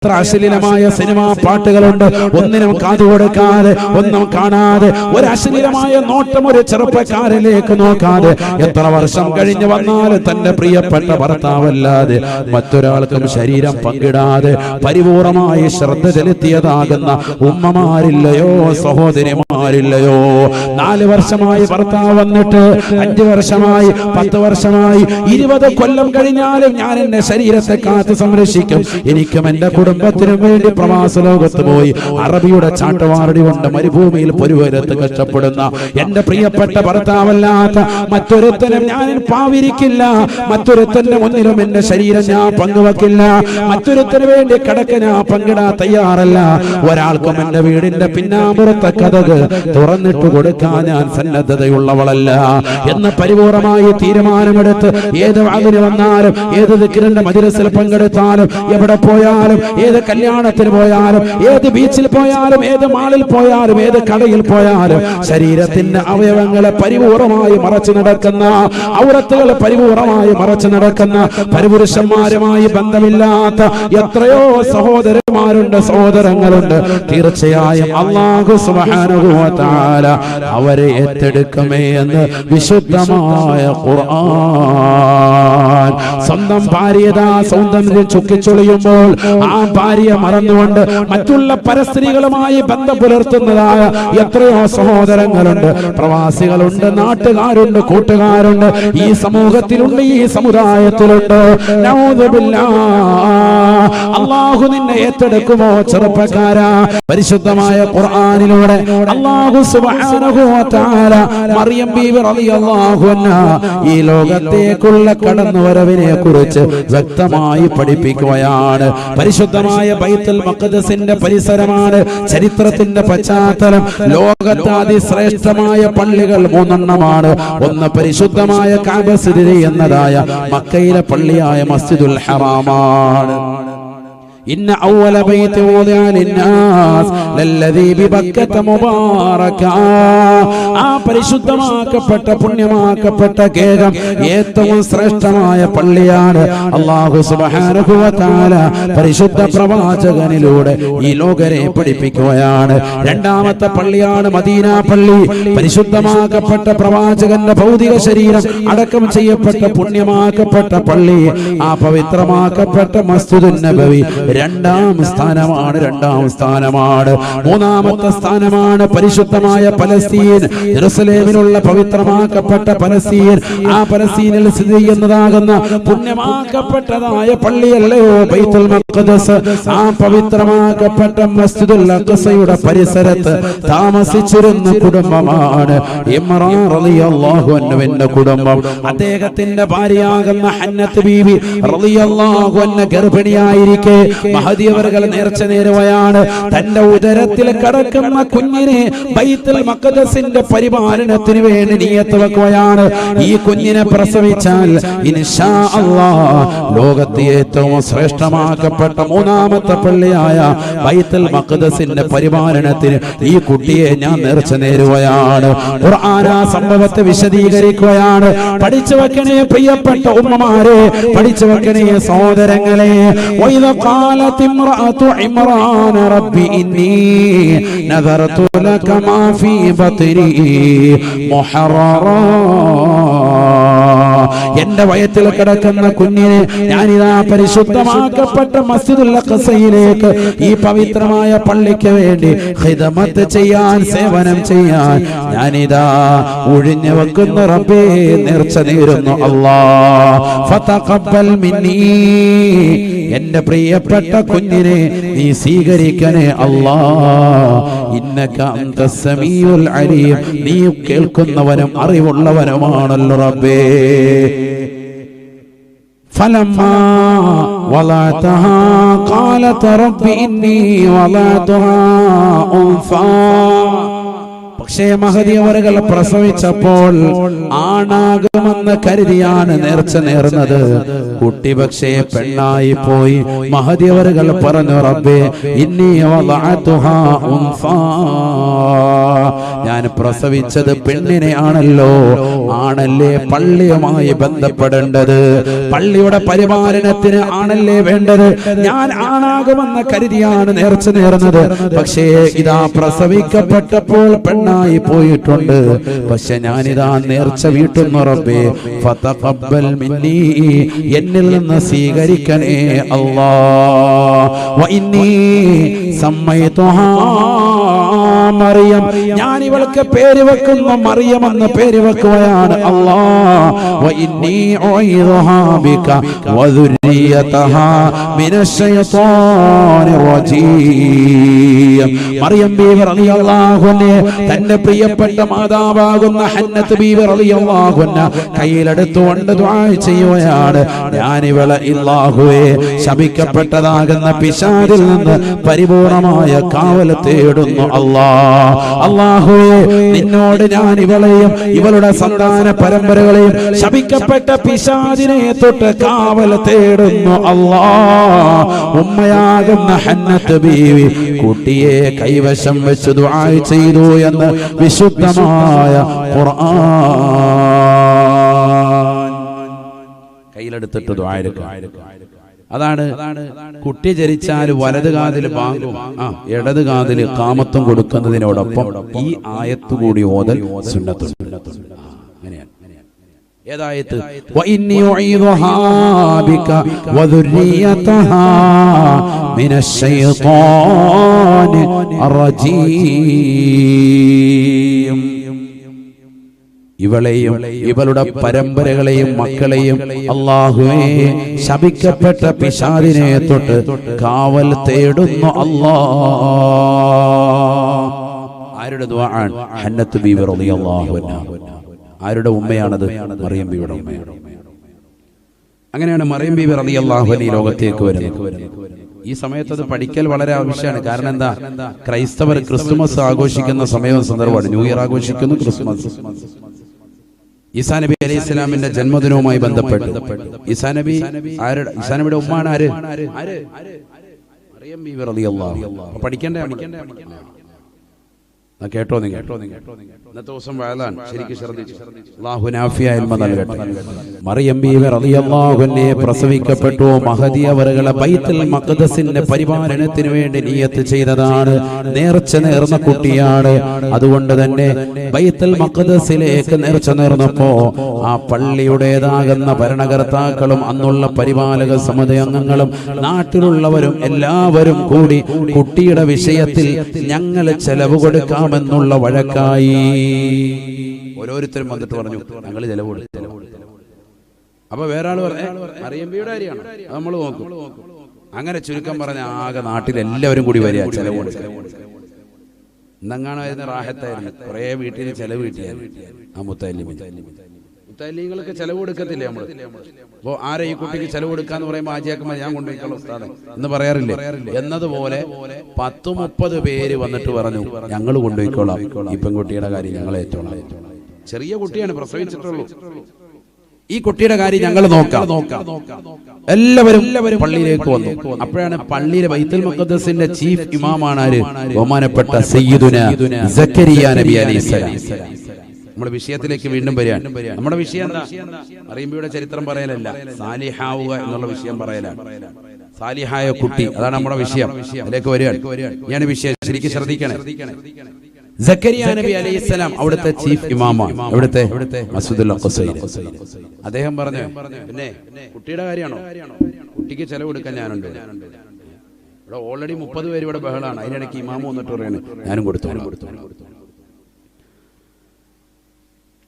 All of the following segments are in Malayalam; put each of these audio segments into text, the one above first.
അശ്ലീലമായ സിനിമാ പാട്ടുകളുണ്ട്. ഒന്നിനും കാതു കൊടുക്കാതെ, ഒന്നും കാണാതെ, ഒരു അശ്ലീലമായ നോട്ടം ഒരു ചെറുപ്പക്കാരിലേക്ക് നോക്കാതെ, എത്ര വർഷം കഴിഞ്ഞു വന്നാലും തന്റെ പ്രിയപ്പെട്ട ഭർത്താവല്ലാതെ മറ്റൊരാൾക്കും ശരീരം പങ്കിടാതെ പരിപൂർണമായി ശ്രദ്ധ ചെലുത്തിയതാകുന്ന ഉമ്മമാരില്ലയോ, സഹോദരിമാരില്ലയോ? 4 വർഷമായി ഭർത്താവ് വന്നിട്ട് 5 വർഷമായി, 10 വർഷമായി, 20 കൊല്ലം കഴിഞ്ഞാലും ഞാൻ എന്റെ ശരീരത്തെ കാത്തു സംരക്ഷിക്കും, എനിക്കും എന്റെ കുടുംബത്തിനും വേണ്ടി പ്രവാസ ലോകത്ത് പോയി അറബിയുടെ ചാട്ടവാറടി കൊണ്ട് മരുഭൂമിയിൽ പൊരുവരത്ത് കഷ്ടപ്പെടുന്ന എന്റെ പ്രിയപ്പെട്ട ഭർത്താവല്ലാത്ത മറ്റൊരുത്തനും ഞാൻ പാവിരിക്കില്ല. മറ്റൊരുത്തന്റെ മുന്നിലും എന്റെ ശരീരം ഞാൻ പങ്കുവെക്കില്ല. മറ്റൊരുത്തന് വേണ്ടി കിടക്ക ഞാൻ പങ്കിടാൻ തയ്യാറല്ല. ഒരാൾക്കും എന്റെ വീടിന്റെ പിന്നാമ്പുറത്തെ കഥക് തുറന്നിട്ട് കൊടുക്കാൻ ഞാൻ സന്നദ്ധതയുള്ളവളല്ല എന്ന് പരിപൂർണമായി തീരുമാനമെടുത്ത് ഏത് വാതിന് വന്നാലും, ഏത് ദിക്റിന്റെ മജ്‌ലിസിൽ പങ്കെടുത്താലും, എവിടെ പോയാലും, ഏത് കല്യാണത്തിന് പോയാലും, ഏത് ബീച്ചിൽ പോയാലും, ഏത് മാളിൽ പോയാലും, ഏത് കടയിൽ പോയാലും ശരീരത്തിന്റെ അവയവങ്ങളെ പരിപൂർണമായി മറച്ചു നടക്കുന്ന, ഔറത്തുകളെ പരിപൂർണമായി മറച്ചു നടക്കുന്ന, പരിപുരുഷന്മാരുമായി ബന്ധമില്ലാത്ത എത്രയോ സഹോദരന്മാരുണ്ട്, സഹോദരങ്ങളുണ്ട്. തീർച്ചയായും അല്ലാഹു സുബ്ഹാനഹു വ തആല അവരെ ഏറ്റെടുക്കുമേ എന്ന് വിശുദ്ധമായ ഖുർആൻ. സ്വന്തം ഭാര്യതാ സൗന്ദര്യം ചുക്കിച്ചൊളിയുമ്പോൾ ആ ഭാര്യ മറന്നുകൊണ്ട് മറ്റുള്ള പരസ്ത്രീകളുമായി ബന്ധം പുലർത്തുന്നതായ എത്രയോ സഹോദരങ്ങളുണ്ട്, പ്രവാസികളുണ്ട്, നാട്ടുകാരുണ്ട്, കൂട്ടുകാരുണ്ട്, ഈ സമൂഹത്തിലുണ്ട്, ഈ സമുദായത്തിലുണ്ട്. അല്ലാഹു നിന്നെ ഏറ്റെടുക്കുമോ ചെറുപ്പക്കാരാ? പരിശുദ്ധമായ ഖുർആനിലൂടെ അല്ലാഹു സുബ്ഹാനഹു വ തആല മറിയം ബീവി റളിയല്ലാഹു അൻഹാ ഈ ലോകത്തേക്കുള്ള കടന്നുവരവിനെ കുറിച്ച് വ്യക്തമായി പഠിപ്പിക്കുകയാണ്. പരിശുദ്ധമായ ബൈത്തുൽ മഖ്ദസിന്റെ പരിസരമാണ് ചരിത്രത്തിന്റെ പശ്ചാത്തലം. ലോകത്തെ അതിശ്രേഷ്ഠമായ പള്ളികൾ 3 എണ്ണമാണ്. ഒന്ന് പരിശുദ്ധമായ കഅബ സ്ഥിതി ചെയ്യുന്നതായ മക്കയിലെ പള്ളിയായ മസ്ജിദുൽ ഹറാമാണ്. ഇന്ന അവ്വല ബൈതി വദിഅ ലിന്നാസ് ലല്ലദീ ബിബക്കത മുബാറക. ആ പരിശുദ്ധമാക്കപ്പെട്ട പുണ്യമാക്കപ്പെട്ട കേകം ഏറ്റവും ശ്രേഷ്ഠമായ പള്ളിയാണ്. അല്ലാഹു സുബ്ഹാനഹു വ തആല പരിശുദ്ധ പ്രവാചകനിലൂടെ ഈ ലോകരെ പഠിപ്പിക്കുകയാണ്. രണ്ടാമത്തെ പള്ളിയാണ് മദീന പള്ളി. പരിശുദ്ധമാക്കപ്പെട്ട പ്രവാചകന്റെ ഭൗതിക ശരീരം അടക്കം ചെയ്യപ്പെട്ട പുണ്യമാക്കപ്പെട്ട പള്ളി. ആ പവിത്രമാക്കപ്പെട്ട മസ്ജിദുൻ നബവി രണ്ടാം സ്ഥാനമാണ്. മൂന്നാമത്തെ സ്ഥാനമാണ് പരിശുദ്ധമായ പലസ്തീൻ, യെരുസലേമിലുള്ള പവിത്രമാക്കപ്പെട്ട പലസ്തീൻ. ആ പലസ്തീനിൽ സ്ഥിതി ചെയ്യുന്നതാകുന്ന പുണ്യമാക്കപ്പെട്ടതായ പള്ളിയല്ലയോ ബൈത്തുൽ മഖ്ദസ്. ആ പവിത്രമാക്കപ്പെട്ട മസ്ജിദുൽ അഖ്സയുടെ പരിസരത്ത് താമസിച്ചിരുന്ന കുടുംബമാണ് ഇമ്രാൻ റളിയല്ലാഹു അൻഹുവിന്റെ കുടുംബം. അദ്ദേഹത്തിന്റെ ഭാര്യയാകുന്ന ഹന്നത്ത് ബീവി റളിയല്ലാഹു അൻഹ ഗർഭിണിയായിരിക്കെ മഹദി അവர்கள் നേർച്ച നേരുകയാണ്. തന്റെ ഉദരത്തിൽ കിടക്കുന്ന കുഞ്ഞിനെ ബൈത്തുൽ മഖ്ദസിന്റെ പരിപാലനത്തിന് വേണ്ടി നിയത്ത് വെക്കുകയാണ്. ഈ കുഞ്ഞിനെ പ്രസവിച്ചാൽ ഇൻഷാ അല്ലാഹ് ലോകത്തെ ഏറ്റവും ശ്രേഷ്ഠമാക്കപ്പെട്ട 3ാമത്തെ പള്ളിയായ ബൈത്തുൽ മഖ്ദസിന്റെ പരിപാലനത്തിന് ഈ കുട്ടിയെ ഞാൻ നേർച്ച നേരുകയാണ്. ഖുർആൻ ആ സംഭവത്തെ വിശദീകരിക്കുകയാണ്. പഠിച്ചു വെക്കണേ പ്രിയപ്പെട്ട ഉമ്മമാരെ, പഠിച്ചു വെക്കണേ സഹോദരങ്ങളെ. قالت امرأة عمران رب إني نذرت لك ما في بطني محررا. എന്റെ വയറ്റിൽ കിടക്കുന്ന കുഞ്ഞിനെ ഞാനിതാ പരിശുദ്ധമാക്കപ്പെട്ട മസ്ജിദുൽ അഖ്സയിലേക്ക്, ഈ പവിത്രമായ പള്ളിക്ക് വേണ്ടി ഖിദ്മത്ത് ചെയ്യാൻ, സേവനം ചെയ്യാൻ ഞാനിതാ ഒഴിഞ്ഞു വെക്കുന്ന റബ്ബേ നേർച്ച നേരുന്നു. അല്ലാഹ് ഫതഖബ്ബൽ മിന്നീ, എന്റെ പ്രിയപ്പെട്ട കുഞ്ഞിനെ നീ സ്വീകരിക്കണേ അല്ലാഹ്. ഇന്നക അൻതസ് സമീഉൽ അലീം, നീ കേൾക്കുന്നവനും അറിവുള്ളവനുമാണല്ലോ റബ്ബേ. فلما وضعتها قالت رب إني وضعتها أنثى. പക്ഷേ മഹദി അവர்கள் പ്രസവിച്ചപ്പോൾ ആണാകുമെന്ന് കരുതിയാണ് നേർച്ച നേർന്നത്. കുട്ടി പക്ഷേ പെണ്ണായി പോയി. മഹദി അവர்கள் പറഞ്ഞു, റബ്ബേ ഇന്നി വദഅതുഹാ ഉൻസാ, ഞാൻ പ്രസവിച്ചത് പെണ്ണിനെയാണല്ലോ, ആണല്ലേ പള്ളിയുമായി ബന്ധപ്പെടേണ്ടത്, പള്ളിയുടെ പരിപാലനത്തിന് ആണല്ലേ വേണ്ടത്. ഞാൻ ആണാകുമെന്ന് കരുതിയാണ് നേർച്ച നേർന്നത്. പക്ഷേ ഇതാ പ്രസവിക്കപ്പെട്ടപ്പോൾ പെണ്ണായി പോയിട്ടുണ്ട്. പക്ഷെ ഞാനിതാ നേർച്ച വീട്ടുന്നു. റബ്ബേ ഫതഖബ്ബൽ മിന്നീ, എന്നിൽ നിന്ന് സ്വീകരിക്കണേ അല്ലാഹ്. വഇന്നീ സമ്മൈതുഹാ മറിയം, ഞാൻ ഇവൾക്ക് പേര് വെക്കുന്നു മറിയം എന്ന പേര് വെക്കുകയാണ് അല്ലാഹ്. വഇന്നീ ഉഈദുഹാ ബിക വദുരിയതഹാ മിനശ്ശൈത്വാനിർ റജീം. മറിയം ബീവി റളിയല്ലാഹു അൻഹ തന്റെ പ്രിയപ്പെട്ട മാതാവാകുന്ന ഹന്നത്ത് ബീവി റളിയല്ലാഹു അൻഹ കയ്യിലെടുത്തുകൊണ്ട് ദുആ ചെയ്യുകയാണ്. ഞാൻ ഇവളെ അല്ലാഹുവേ ശപിക്കപ്പെട്ടതാകുന്ന പിശാചിൽ നിന്ന് പരിപൂർണമായ കാവൽ തേടുന്നു അല്ലാഹ്. അല്ലാഹുവേ നിന്നോട് ഞാൻ ഇവളെയും ഇവളുടെ സന്താന പരമ്പരകളെയും ശപിക്കപ്പെട്ട പിശാചിനെ തൊട്ട് കാവൽ തേടുന്നു അല്ലാഹ്. ഉമ്മയാകുന്ന ഹന്നത്ത് ബീവി കുട്ടിയെ കൈവശം വെച്ച് ദുആ ചെയ്തു എന്ന് വിശുദ്ധമായ ഖുർആൻ. കയ്യിലെടുത്തിട്ട് ദുആ എടുക്കുക. അതാണ് കുട്ടി ജനിച്ചാൽ വലത് കാതിൽ ബാങ്കും ഇടത് കാതിൽ കാമത്തും കൊടുക്കുന്നതിനോടൊപ്പം ഈ ആയത്ത് കൂടി ഓതൽ സുന്നത്തുണ്ട്. അങ്ങനെയാണ്. ഏതായത്ത്? വഇന്നി ഉഈദുഹാ ബിക വദുരിയതഹാ മിനശ്ശൈത്വാനി അർറജീം. ഇവളെയും ഇവളുടെ പരമ്പരകളെയും മക്കളെയും അല്ലാഹുവേ ശപിക്കപ്പെട്ട പിശാചിനെ തൊട്ട് കാവൽ തേടുന്നു അല്ലാഹ്. ആരുടെ ദുആണ്? ഹന്നത്ത് ബീവി റളിയല്ലാഹു അൻഹ. ആരുടെ ഉമ്മയാണത്? മറിയം ബീവിയുടെ ഉമ്മയാണ്. അങ്ങനെയാണ് മറിയം ബീവി റളിയല്ലാഹു അൻഹ ഈ ലോകത്തേക്ക് വരുന്നത്. ഈ സമയത്ത് അത് പഠിക്കൽ വളരെ ആവശ്യമാണ്. കാരണം എന്താ? ക്രൈസ്തവർ ക്രിസ്തുമസ് ആഘോഷിക്കുന്ന സമയവും സന്ദർഭമാണ്. ന്യൂ ഇയർ ആഘോഷിക്കുന്നു, ക്രിസ്മസ്. ഈസാ നബി അലൈഹി സ്വലാമിന്റെ ജന്മദിനവുമായി ബന്ധപ്പെട്ട് ഈസാ നബിയുടെ ഉമ്മാണ് ആര്? മറിയം ബീവി റളിയല്ലാഹു അൻഹ. പഠിക്കണ്ടേ? കേട്ടോ നിങ്ങൾ? ഇന്നത്തെ ദിവസം വഅലാണ്, ശരിക്കും ശ്രദ്ധിച്ചു. അല്ലാഹു നാഫിയായ ഇൽമ നൽകട്ടെ. മറിയം ബീവി റളിയല്ലാഹു അൻഹയെ പ്രസവിക്കപ്പെട്ടു. മഹദി അവറുകളെ ബൈത്തുൽ മഖ്ദസിന്റെ പരിപാലനത്തിന് വേണ്ടി നിയത്ത് ചെയ്തതാണ്. നേർച്ച നേർന്ന കുട്ടിയാണ്. അതുകൊണ്ട് തന്നെ ബൈത്തുൽ മഖ്ദസിലേക്ക് നേർച്ച നേർന്നപ്പോ ആ പള്ളിയുടേതാകുന്ന ഭരണകർത്താക്കളും അന്നുള്ള പരിപാലക സമിതി അംഗങ്ങളും നാട്ടിലുള്ളവരും എല്ലാവരും കൂടി കുട്ടിയുടെ വിഷയത്തിൽ ഞങ്ങൾ ചെലവ് കൊടുക്കാം എന്നുള്ള വഴക്കായി. ഓരോരുത്തരും വന്നിട്ട് പറഞ്ഞു ഞങ്ങൾ ചെലവ് കൊടുത്തു. അപ്പൊ വേറെ ആള് പറഞ്ഞു മറിയം ബീവിയുടെ കാര്യമാണ്, നമ്മൾ നോക്കും. അങ്ങനെ ചുരുക്കം പറഞ്ഞ ആകെ നാട്ടിൽ എല്ലാവരും കൂടി വരിക ചെലവ് കൊടുക്കുക. ഇന്നെങ്ങാണായിരുന്നു റാഹത്തായിരുന്നു. കുറെ വീട്ടിൽ ചെലവ് കിട്ടിയായിരുന്നു. ആ മുത്തല്ലിങ്ങൾക്ക് ചെലവ് കൊടുക്കത്തില്ലേ നമ്മൾ? അപ്പോ ആരെ ഈ കുട്ടിക്ക് ചെലവ് കൊടുക്കാന്ന് പറയുമ്പോൾ ആജിയാക്കുമ്പോൾ ഞാൻ കൊണ്ടുപോയിക്കോളാം ഉസ്താദേ എന്ന് പറയാറില്ലേ? എന്നതുപോലെ 10-30 പേര് വന്നിട്ട് പറഞ്ഞു ഞങ്ങൾ കൊണ്ടുപോയിക്കോളാം, ഈ പെൺകുട്ടിയുടെ കാര്യം ഞങ്ങൾ ഏറ്റോളാം. ചെറിയ കുട്ടിയാണ്, പ്രസവിച്ചിട്ടുള്ളൂ. ഈ കുട്ടിയുടെ കാര്യം ഞങ്ങൾ നോക്കാം. എല്ലാവരും പള്ളിയിലേക്ക് വന്നു. അപ്പോഴാണ് പള്ളിയിലെ ബൈത്തുൽ മഖ്ദസിന്റെ ചീഫ് ഇമാമാണ് ആര്? ബഹുമാനപ്പെട്ട സയ്യിദുനാ സക്കരിയ നബി അലൈഹിസ്സലാം. നമ്മുടെ വിഷയത്തിലേക്ക് വീണ്ടും വരികയാണ്. നമ്മുടെ വിഷയം എന്താ? മറിയം ബീവിയുടെ ചരിത്രം പറയലല്ല, സാലിഹാവുക എന്നുള്ള വിഷയം പറയലാണ്. സാലിഹായ കുട്ടി, അതാണ് നമ്മുടെ വിഷയം. അതിലേക്ക് വരികയാണ്. ഞാൻ വിഷയം ശരിക്കും ശ്രദ്ധിക്കണേ. സക്കരിയ നബി അലൈഹിസ്സലാം അവിടുത്തെ ചീഫ് ഇമാമാണ്. അവിടുത്തെ മസ്ജിദുൽ അഖ്സയിൽ. അദ്ദേഹം പറഞ്ഞു പിന്നെ കുട്ടിയുടെ കാര്യമാണോ? കുട്ടിക്ക് ചെലവ് കൊടുക്കാൻ ഞാനുണ്ട്. ഇവിടെ ഓൾറെഡി 30 പേര് ഇവിടെ ബഹളാണ്. അതിനിടയ്ക്ക് ഇമാമ വന്നിട്ട് പറയാണ് ഞാനും കൊടുത്തു.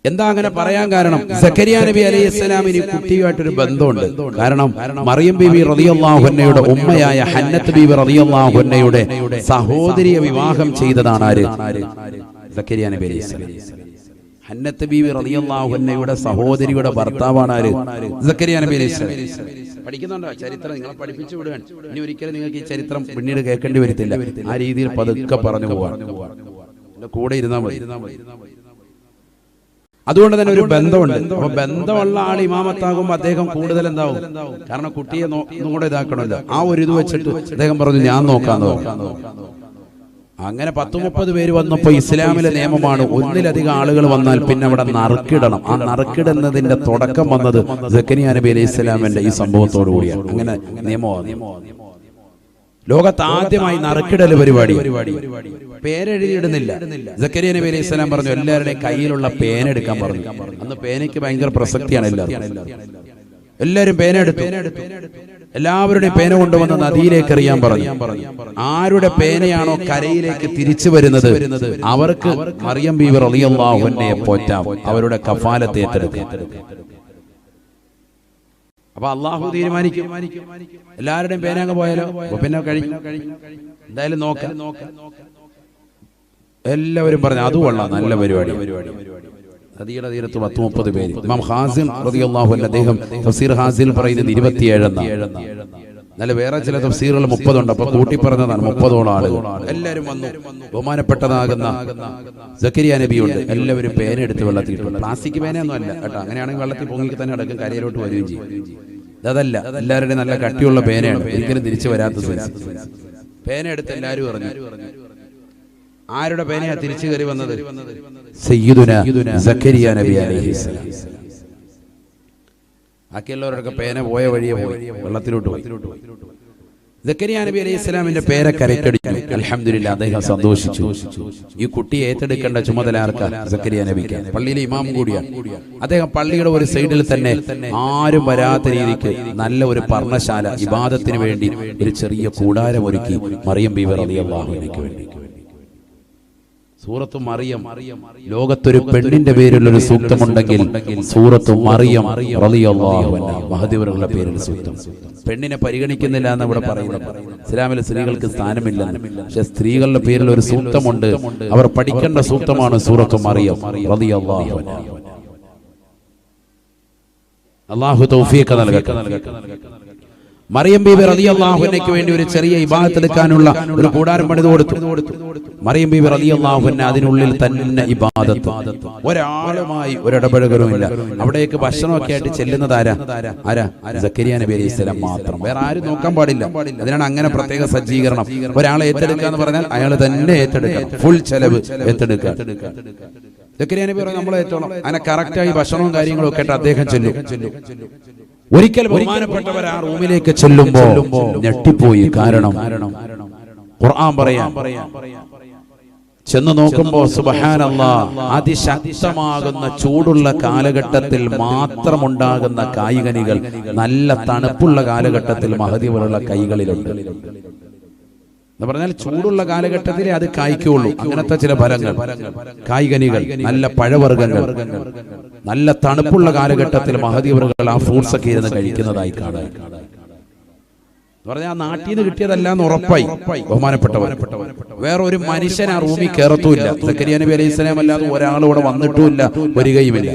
എന്താ അങ്ങനെ പറയാൻ കാരണം? സക്കരിയ നബി അലൈഹിസ്സലാമിന് കുട്ടിയുമായിട്ടൊരു ബന്ധമുണ്ട്. കാരണം മറിയം ബീവി റളിയല്ലാഹു അൻഹയുടെ ഉമ്മയായ ഹന്നത്ത് ബീവി റളിയല്ലാഹു അൻഹയുടെ സഹോദരിയെ വിവാഹം ചെയ്തതാണ് ആര്? സക്കരിയ നബി അലൈഹിസ്സലാം. ഹന്നത്ത് ബീവി റളിയല്ലാഹു അൻഹയുടെ സഹോദരിയുടെ ഭർത്താവാണ് ആര്? സക്കരിയ നബി അലൈഹിസ്സലാം. പഠിക്കുന്നുണ്ടോ ചരിത്രം? നിങ്ങളെ പഠിപ്പിച്ചു വിടുകയാണ്. ഇനി ഒരിക്കലും നിങ്ങൾക്ക് ഈ ചരിത്രം പിന്നീട് കേൾക്കേണ്ടി വരത്തില്ല. ആ രീതിയിൽ പതുക്കെ പറഞ്ഞു പോവാൻ കൂടെ ഇരുന്നാൽ മതി. അതുകൊണ്ട് തന്നെ ഒരു ബന്ധമുണ്ട്. അപ്പൊ ബന്ധമുള്ള ആൾ ഇമാമത്താകുമ്പോൾ അദ്ദേഹം കൂടുതൽ എന്താവും? കാരണം കുട്ടിയെ ഒന്നും കൂടെ ഇതാക്കണമല്ലോ. ആ ഒരു ഇത് വെച്ചിട്ട് അദ്ദേഹം പറഞ്ഞു ഞാൻ നോക്കാന്ന് പറഞ്ഞു. അങ്ങനെ 10-30 പേര് വന്നപ്പോ ഇസ്ലാമിലെ നിയമമാണ് ഒന്നിലധികം ആളുകൾ വന്നാൽ പിന്നെ അവിടെ നറുക്കിടണം. ആ നറുക്കിടുന്നതിന്റെ തുടക്കം വന്നത് സക്കരിയ നബി അലൈഹി ഇസ്ലാമിന്റെ ഈ സംഭവത്തോടു കൂടിയാണ്. അങ്ങനെ നിയമമാണ്. ലോകത്ത് ആദ്യമായി നറുക്കിടൽ പരിപാടി. പേരെഴുതിയിടുന്നില്ല. സക്കരിയ നബി അലൈഹി ഇസ്ലാം പറഞ്ഞു എല്ലാവരുടെയും കയ്യിലുള്ള പേന എടുക്കാൻ പറഞ്ഞു. അന്ന് പേനയ്ക്ക് ഭയങ്കര പ്രസക്തിയാണ്. എല്ലാവരും പേന എടുത്തു. എല്ലാവരുടെയും പേന കൊണ്ടുവന്ന് നദിയിലേക്ക് എറിയാൻ പറഞ്ഞു. ആരുടെ പേനയാണോ കരയിലേക്ക് തിരിച്ചു വരുന്നത് അവർക്ക് മറിയം ബീവി റളിയല്ലാഹു അൻഹയെ പോറ്റാം, അവരുടെ കഫാലത്ത് ഏറ്റെടുക്കാം. അപ്പൊ അള്ളാഹു തീരുമാനിക്കും. എല്ലാവരുടെയും പേന അങ്ങ് പോയാലോ? പിന്നെ കഴിഞ്ഞു. എന്തായാലും നോക്കാം. എല്ലാവരും പറഞ്ഞു അത് കൊള്ളാം, നല്ല പരിപാടി. നദിയുടെ തീരത്ത് 10-30 പേര്. ഇമാം ഹാസിൽ റളിയല്ലാഹു അൻഹു അദ്ദേഹം തഫ്സീർ ഹാസിൽ പറയുന്നത് 27 എന്നാണ്. എന്നാലും വേറെ ചില തഫ്സീറുകൾ 30 ഉണ്ട്. അപ്പൊ കൂട്ടി പറഞ്ഞതാണ് 30ഓളം ആളുകൾ. എല്ലാവരും വന്നു. ബഹുമാനപ്പെട്ടതാകുന്ന സക്കരിയ നബിയുണ്ട്. എല്ലാവരും പേന എടുത്ത് വെള്ളത്തിൽ ഇട്ടു. പ്ലാസ്റ്റിക് പേനയൊന്നും അല്ല കേട്ടോ. അങ്ങനെയാണെങ്കിൽ വെള്ളത്തിൽ പൊങ്ങി തന്നെ അടക്കം കരയിലോട്ട് വരികയും ചെയ്യും. അതല്ല, എല്ലാവരുടെയും നല്ല കട്ടിയുള്ള പേനയാണ്, ഒരിക്കലും തിരിച്ചു വരാത്ത പേന എടുത്ത് എല്ലാവരും പറഞ്ഞു. ആരുടെ പേനയാ തിരിച്ചു കയറി വന്നത്? സയ്യിദുനാ സക്കരിയ നബി അലൈഹിസ്സലാം. ബാക്കിയുള്ളവരൊക്കെ പേന പോയ വഴിയെ പോയി, വെള്ളത്തിലോട്ട് പോയി. സക്കരിയ നബി അലൈഹിസ്സലാമിന്റെ പേര കരക്കടിച്ചു. അൽഹംദുലില്ലാഹ്, അദ്ദേഹം സന്തോഷിച്ചു. ഈ കുട്ടിയെ ഏറ്റെടുക്കേണ്ട ചുമതല ആർക്കാ? സക്കരിയ നബിക്ക്. പള്ളിയിലെ ഇമാം കൂടിയാണ് അദ്ദേഹം. പള്ളിയുടെ ഒരു സൈഡിൽ തന്നെ ആരും വരാത്ത രീതിക്ക് നല്ല ഒരു പർണശാല, ഇബാദത്തിന് വേണ്ടി ഒരു ചെറിയ കൂടാരം ഒരുക്കി മറിയം ബീവി റളിയല്ലാഹു അൻഹയ്ക്ക് വേണ്ടി. സൂറത്തു മറിയം, ലോകത്തൊരു പെണ്ണിന്റെ പേരിൽ ഒരു സൂക്തമുണ്ടെങ്കിൽ സൂറത്തു മറിയം റളിയല്ലാഹു അൻഹ, മഹദിവറുകളുടെ പേരിൽ സൂക്തം. പെണ്ണിനെ പരിഗണിക്കുന്നില്ല എന്ന് ഇവിടെ പറയുന്നത്. ഇസ്ലാമിലെ സ്ത്രീകൾക്ക് സ്ഥാനമില്ലെന്ന്. പക്ഷെ സ്ത്രീകളുടെ പേരിൽ ഒരു സൂക്തമുണ്ട്. അവർ പഠിക്കേണ്ട സൂക്തമാണ് സൂറത്തു മറിയം റളിയല്ലാഹു അൻഹ. അല്ലാഹു തൗഫീഖ് നൽകട്ടെ. മറിയം ബീബി റളിയല്ലാഹു അൻഹയ്ക്ക് വേണ്ടി ഒരു ചെറിയ ഇബാദത്ത് എടുക്കാനുള്ള ഒരു കൂടാരം പണിത് കൊടുത്തു. മറിയം ബീബി റളിയല്ലാഹു അൻഹ അതിനുള്ളിൽ തന്നെ ഇബാദത്ത്. ഒരാളുമായി ഒരിടപഴകലുമില്ല. അവിടേക്ക് ഭക്ഷണമൊക്കെ ആയിട്ട് ചെല്ലുന്നത് ആരാ? സക്കരിയ നബി അലൈഹി സ്വലാം മാത്രം. വേറെ ആരും നോക്കാൻ പാടില്ല. അതിനാണ് അങ്ങനെ പ്രത്യേക സജ്ജീകരണം. ഒരാളെ ഏറ്റെടുക്കുക എന്ന് പറഞ്ഞാൽ അയാൾ തന്നെ ഏറ്റെടുക്കണം. ഫുൾ ചെലവ് ഏറ്റെടുക്കുക. സക്കരിയ നബി പറഞ്ഞു നമ്മളെ ഏറ്റോളം. അങ്ങനെ കറക്റ്റായി ഭക്ഷണവും കാര്യങ്ങളും ഒക്കെ ആയിട്ട് അദ്ദേഹം ചെല്ലും. ഒരിക്കൽ ബഹുമാനപ്പെട്ടവർ ആ റൂമിലേക്ക് ചെല്ലുമ്പോ ഞെട്ടിപ്പോയി. കാരണം ഖുർആൻ പറയാം, ചെന്ന് നോക്കുമ്പോ സുബ്ഹാനല്ലാഹ്, അതിശക്തമാകുന്ന ചൂടുള്ള കാലഘട്ടത്തിൽ മാത്രമുണ്ടാകുന്ന കായ്കനികൾ നല്ല തണുപ്പുള്ള കാലഘട്ടത്തിൽ മഹദി പോലുള്ള കൈകളിലുണ്ട് എന്ന് പറഞ്ഞാൽ ചൂടുള്ള കാലഘട്ടത്തിലേ അത് കായ്ക്കുള്ളൂ. അങ്ങനത്തെ ചില ഫലങ്ങൾ, കായ്കനികൾ, നല്ല പഴവർഗ്ഗങ്ങൾ നല്ല തണുപ്പുള്ള കാലഘട്ടത്തിൽ മഹദിവറുകൾ ആ ഫ്രൂട്ട്സ് ഒക്കെ ഇരുന്ന് കഴിക്കുന്നതായി കാണാൻ. പറഞ്ഞാൽ ആ നാട്ടിൽ നിന്ന് കിട്ടിയതല്ല എന്ന് ഉറപ്പായി. ബഹുമാനപ്പെട്ടവർ, വേറെ ഒരു മനുഷ്യൻ ആ റൂമിൽ കയറത്തുമില്ല. സക്കരിയ നബി അലൈഹി സ്വലാം അല്ലാതെ ഒരാൾ ഇവിടെ വന്നിട്ടുമില്ല, വരികയുമില്ല.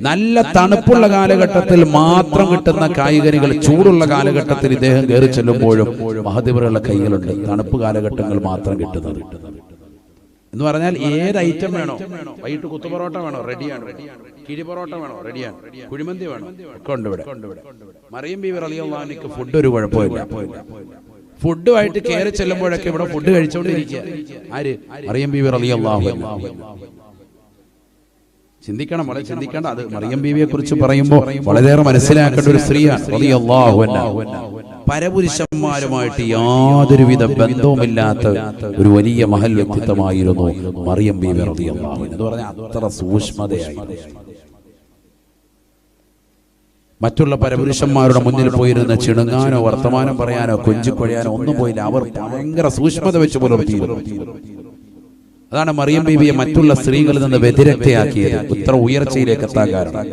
നല്ല തണുപ്പുള്ള കാലഘട്ടത്തിൽ മാത്രം കിട്ടുന്ന കായ്കനികൾ ചൂടുള്ള കാലഘട്ടത്തിൽ ഇദ്ദേഹം കയറി ചെല്ലുമ്പോഴും മഹദിവറുകളുടെ കൈകളുണ്ട്. തണുപ്പ് കാലഘട്ടങ്ങൾ മാത്രം കിട്ടുന്നത് എന്ന് പറഞ്ഞാൽ ഏത് ഐറ്റം വേണോ, വൈകിട്ട് കുത്തുപൊറോട്ട വേണോ, റെഡിയാണ്. കിഴി പൊറോട്ട വേണോ, റെഡിയാണ്. കുഴിമന്തി വേണോ, ഒക്കെ ഉണ്ട് ഇവിടെ. മറിയം ബീവി റളിയല്ലാഹു അൻഹയ്ക്ക് ഫുഡ് ഒരു കുഴപ്പമില്ല. ഫുഡുമായിട്ട് കയറി ചെല്ലുമ്പോഴൊക്കെ ഇവിടെ ഫുഡ് കഴിച്ചുകൊണ്ടിരിക്കുക. ആര്? മറിയം ബീവി റളിയല്ലാഹു അൻഹ. ചിന്തിക്കണം, വളരെ ചിന്തിക്കേണ്ട. അത് മറിയം ബീവിയെ കുറിച്ച് പറയുമ്പോൾ വളരെയേറെ മനസ്സിലാക്കേണ്ട ഒരു സ്ത്രീയാണ് റളിയല്ലാഹു അൻഹ. പരപുരുഷന്മാരുമായിട്ട് യാതൊരുവിധ ബന്ധവുമില്ലാത്ത ഒരു വലിയ മഹൽ വ്യക്തിത്വമായിരുന്നു മറിയം ബീവി റളിയല്ലാഹു അൻഹ. എന്ന് പറഞ്ഞാൽ അത്ര സൂക്ഷ്മതയായി. മറ്റുള്ള പരപുരുഷന്മാരുടെ മുന്നിൽ പോയിരുന്ന് ചിണുങ്ങാനോ വർത്തമാനം പറയാനോ കൊഞ്ചിക്കൊഴയാനോ ഒന്നും പോയില്ല. അവർ ഭയങ്കര സൂക്ഷ്മത വെച്ച് പുലർത്തിയിരുന്നു. അതാണ് മറിയം ബീവിയെ മറ്റുള്ള സ്ത്രീകളിൽ നിന്ന് വ്യതിരക്തയാക്കിയത്, ഇത്ര ഉയർച്ചയിലേക്ക് എത്താൻ കാരണം.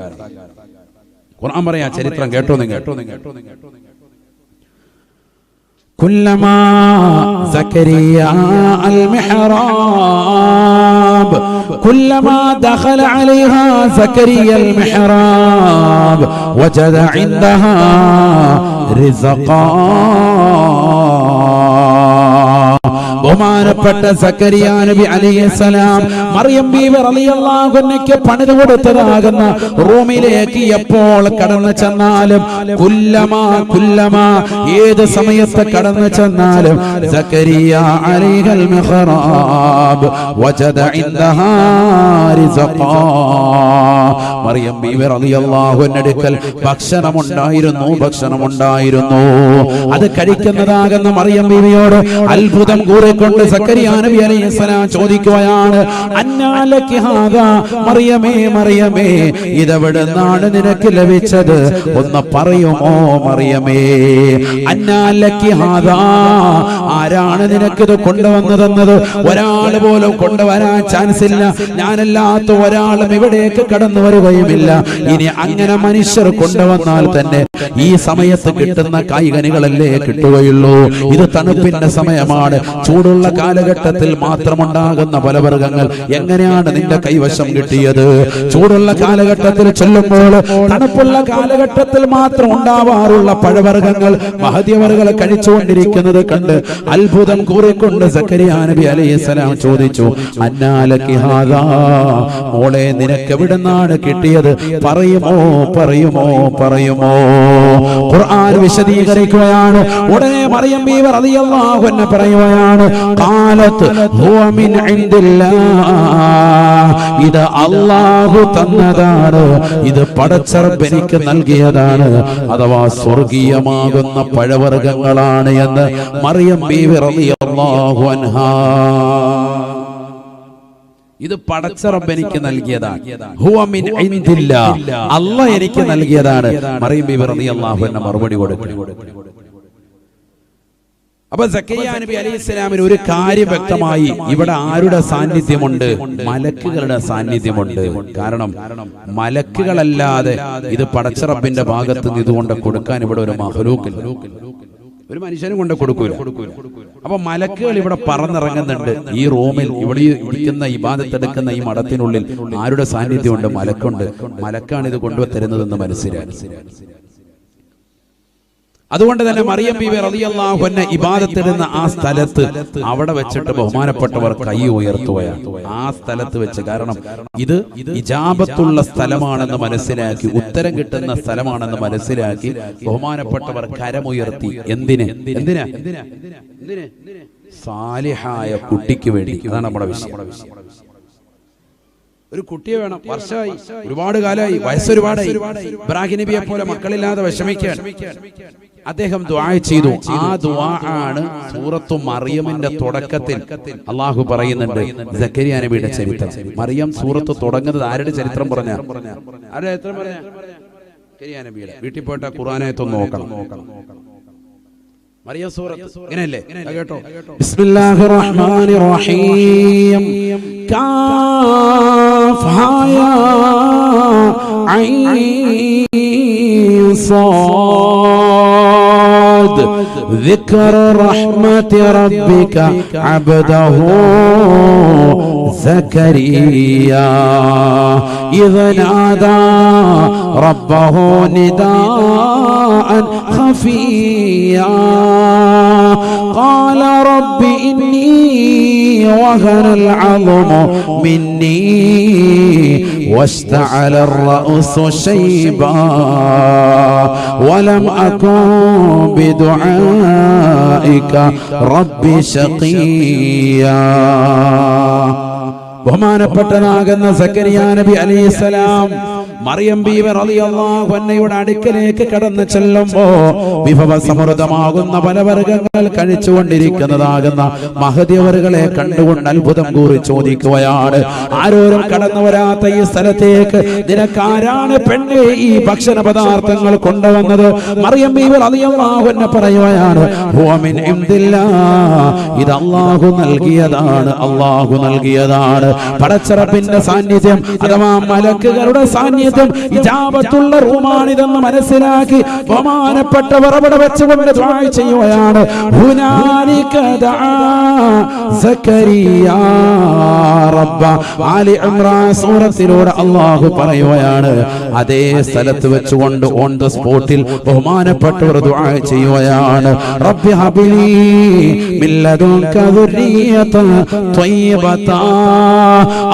ഖുർആൻ പറയാ, ചരിത്രം കേട്ടോ നിങ്ങൾ. كلما زكريا المحراب كلما دخل عليها زكريا المحراب وجد عندها رزقا. ബഹുമാനപ്പെട്ട സക്കരിയ നബി അലൈഹിസ്സലാം മറിയം ബീവി റളിയല്ലാഹു അൻഹയ്ക്ക് പണിതു കൊടുത്തതാകുന്ന റൂമിലേക്ക് എപ്പോൾ കടന്നു ചെന്നാലും കുല്ലമാ ഏത് സമയത്ത് കടന്നു ചെന്നാലും സക്കരിയ അലൈഹിൽ മിഹ്റാബ് വജദ ഇൻദഹാ റിസ്ഖാ. മറിയം ബീവി റളിയല്ലാഹു അൻഹയ്ക്ക് ഭക്ഷണമുണ്ടായിരുന്നു. അത് കഴിക്കുന്നതാകുന്ന മറിയം ബീവിയോട് അത്ഭുതം കൂറിക്കൊണ്ട് സക്കരിയ നബി അലൈഹിസ്സലാം ചോദിക്കുകയാണ്, അന്നാലകി ഹാദാ, മറിയമേ ഇതെവിടുന്നാണ് നിനക്ക് ലഭിച്ചത്? ഒന്ന് പറയുമോ മറിയമേ? അന്നാലകി ഹാദാ, ആരാണ് നിനക്കിത് കൊണ്ടുവന്നതെന്നത്? ഒരാൾ പോലും കൊണ്ടുവരാൻ ചാൻസ് ഇല്ല. ഞാനല്ലാത്ത ഒരാളും ഇവിടേക്ക് കടന്നു വരികയുമില്ല. ഇനി അങ്ങനെ മനുഷ്യർ കൊണ്ടുവന്നാൽ തന്നെ ഈ സമയത്ത് കിട്ടുന്ന കായ്കനികളല്ലേ കിട്ടുകയുള്ളൂ. ഇത് തണുപ്പിന്റെ സമയമാണ്. ചൂടുള്ള കാലഘട്ടത്തിൽ മാത്രമുണ്ടാകുന്ന ഫലവർഗ്ഗങ്ങൾ എങ്ങനെയാണ് നിന്റെ കൈവശം കിട്ടിയത്? ചൂടുള്ള കാലഘട്ടത്തിൽ ചെല്ലുമ്പോൾ തണുപ്പുള്ള കാലഘട്ടത്തിൽ മാത്രം ഉണ്ടാവാറുള്ള പഴവർഗ്ഗങ്ങൾ മഹദിയവറുകൾ കഴിച്ചുകൊണ്ടിരിക്കുന്നത് കണ്ട് അത്ഭുതം കൂറിക്കൊണ്ട് സക്കരിയ നബി അലൈഹിസ്സലാം ചോദിച്ചു, അന്നാലകി ഹാദാ, മോളെ നിനക്ക് എവിടുന്നാണ് കിട്ടിയത്? പറയുമോ? ഖുർആൻ വിശദീകരിക്കുകയാണ്. ഉടനെ മറിയം ബീവി റളിയല്ലാഹു അൻഹ പറയുകയാണ്, ഖാലത്ത് ഹുവ മിൻ ഇൻദില്ലാഹ്, ഇത് അല്ലാഹു തന്നതാണ്, ഇത് പടച്ചറബ് എനിക്ക് നൽകിയതാണ്, അഥവാ സ്വർഗീയമാകുന്ന പഴവർഗ്ഗങ്ങളാണ് എന്ന് മറിയം ബീവി റളിയല്ലാഹു അൻഹ. ഇത് പടച്ചറബ് എനിക്ക് നൽകിയതാണ്, ഹുവ മിൻ ഇൻദില്ലാഹ്, അല്ലാഹ് എനിക്ക് നൽകിയതാണ്. മറിയം ബീവി റളിയല്ലാഹു അൻഹ മറുപടി കൊടുത്തു. അപ്പൊ സക്കരിയ നബി അലൈഹിസ്സലാമിന് ഒരു കാര്യം വ്യക്തമായി, ഇവിടെ ആരുടെ സാന്നിധ്യമുണ്ട്? മലക്കുകളുടെ സാന്നിധ്യമുണ്ട്. കാരണം മലക്കുകളല്ലാതെ ഇത് പടച്ചറബിന്റെ ഭാഗത്ത് നിന്ന് ഇതുകൊണ്ട് കൊടുക്കാൻ ഇവിടെ ഒരു മഖ്ലൂഖില്ല, ഒരു മനുഷ്യനും കൊണ്ട് കൊടുക്കൂല. അപ്പൊ മലക്കുകൾ ഇവിടെ പറന്നിറങ്ങുന്നുണ്ട്. ഈ റൂമിൽ ഇവിടെ ഇരിക്കുന്ന ഇബാദത്തെടുക്കുന്ന ഈ മഠത്തിനുള്ളിൽ ആരുടെ സാന്നിധ്യമുണ്ട്? മലക്കുണ്ട്. മലക്കാണ് ഇത് കൊണ്ടുവരുന്നതെന്ന് മനസ്സിലാക്കി. അതുകൊണ്ട് തന്നെ മറിയം ബീവി റളിയല്ലാഹു അൻഹ ഇബാദത്തിടുന്ന ആ സ്ഥലത്ത് അവിടെ വെച്ചിട്ട് ബഹുമാനപ്പെട്ടവർ കൈ ഉയർത്തുകയാണ്. ആ സ്ഥലത്ത് വെച്ച്, കാരണം ഇത് ഇജാബത്തുള്ള സ്ഥലമാണെന്ന് മനസ്സിലാക്കി, ഉത്തരം കിട്ടുന്ന സ്ഥലമാണെന്ന് മനസ്സിലാക്കി ബഹുമാനപ്പെട്ടവർ കരമുയർത്തി. എന്തിന്? സാലിഹായ കുട്ടിക്ക് വേണ്ടി. അതാണ് നമ്മുടെ വിഷയം. ഒരു കുട്ടിയെ വേണം. വർഷമായി, ഒരുപാട് കാലമായി, വയസ്സൊരുപാടായി. ഇബ്രാഹിം നബിയെ പോലെ മക്കളില്ലാതെ വിഷമിക്കാൻ അദ്ദേഹം ദുആ ചെയ്തു. ആ ദുആ ആണ് സൂറത്തു മറിയമിന്റെ തുടക്കത്തിൽ അള്ളാഹു പറയുന്നുണ്ട് സക്കരിയ നബിയുടെ ചരിത്രം. മറിയം സൂറത്ത് തുടങ്ങുന്നത് ആരുടെ ചരിത്രം പറഞ്ഞ? ആരുടെ ചരിത്രം പറഞ്ഞ? സക്കരിയ നബിയുടെ. വീട്ടിൽ പോയിട്ട് ഖുർആനായത്തൊന്ന് നോക്കണം. മറിയം സൂറത്ത് ഇങ്ങനെയല്ലേ? കേട്ടോ, ബിസ്മില്ലാഹിർ റഹ്മാനിർ റഹീം, കാഫ് ഹാ യാ ഐൻ സാദ് ذكر رحمة ربك عبده زكريا إذ نادى ربه نداء خفيا قال رب إني وهن العظم مني واشتعل الرأس شيبا ولم أكن بدعائك رب شقيا. ബഹുമാനപ്പെട്ടനാകുന്ന സക്കരിയ നബി അലൈഹിസ്സലാം മറിയം ബീവി റളിയല്ലാഹു അൻഹയുടെ അടുക്കലേക്ക് കടന്നു ചെല്ലുമ്പോ വിഭവസമൃദ്ധമാകുന്ന പലവർഗ്ഗങ്ങൾ കഴിച്ചുകൊണ്ടിരിക്കുന്നതാകുന്ന മഹദിയവറുകളെ കണ്ടുകൊണ്ട് അത്ഭുതം കൂറി ചോദിക്കുകയാണ്, ആരോരും കടന്നു വരാത്ത ഈ സ്ഥലത്തേക്ക് നിനക്കാരാണ് പെണ്ണെ ഈ ഭക്ഷണ പദാർത്ഥങ്ങൾ കൊണ്ടുവന്നത്? മറിയം ബീവി റളിയല്ലാഹു അൻഹ പറയുകയാണ്, ഹുവ മിൻ ഇൻദില്ലാഹ്, ഇത് അല്ലാഹു നൽകിയതാണ്. പടച്ചറബിന്റെ സാന്നിധ്യം അഥവാ മലക്കുകളുടെ സാന്നിധ്യം സാന്നിധ്യം ഇജാബത്തുള്ള റൂമാണിതെന്ന് മനസ്സിലാക്കി ബഹുമാനപ്പെട്ടവർ അവിടെ വെച്ചുകൊണ്ട് ദുആ ചെയ്യുകയാണ്. ഹുനാലിക ദഅ സക്കരിയ റബ്ബ. ആലി ഇംറാൻ സൂറത്തിലൂടെ അല്ലാഹു പറയുകയാണ്, അതേ സ്ഥലത്ത് വെച്ചുകൊണ്ട് ഓൺ ദ സ്പോട്ടിൽ ബഹുമാനപ്പെട്ടവർ ദുആ ചെയ്യുകയാണ്. റബ്ബി ഹബ്ലി മിൻ ലദുൻക ദുർരിയതൻ ത്വയ്യിബതാ.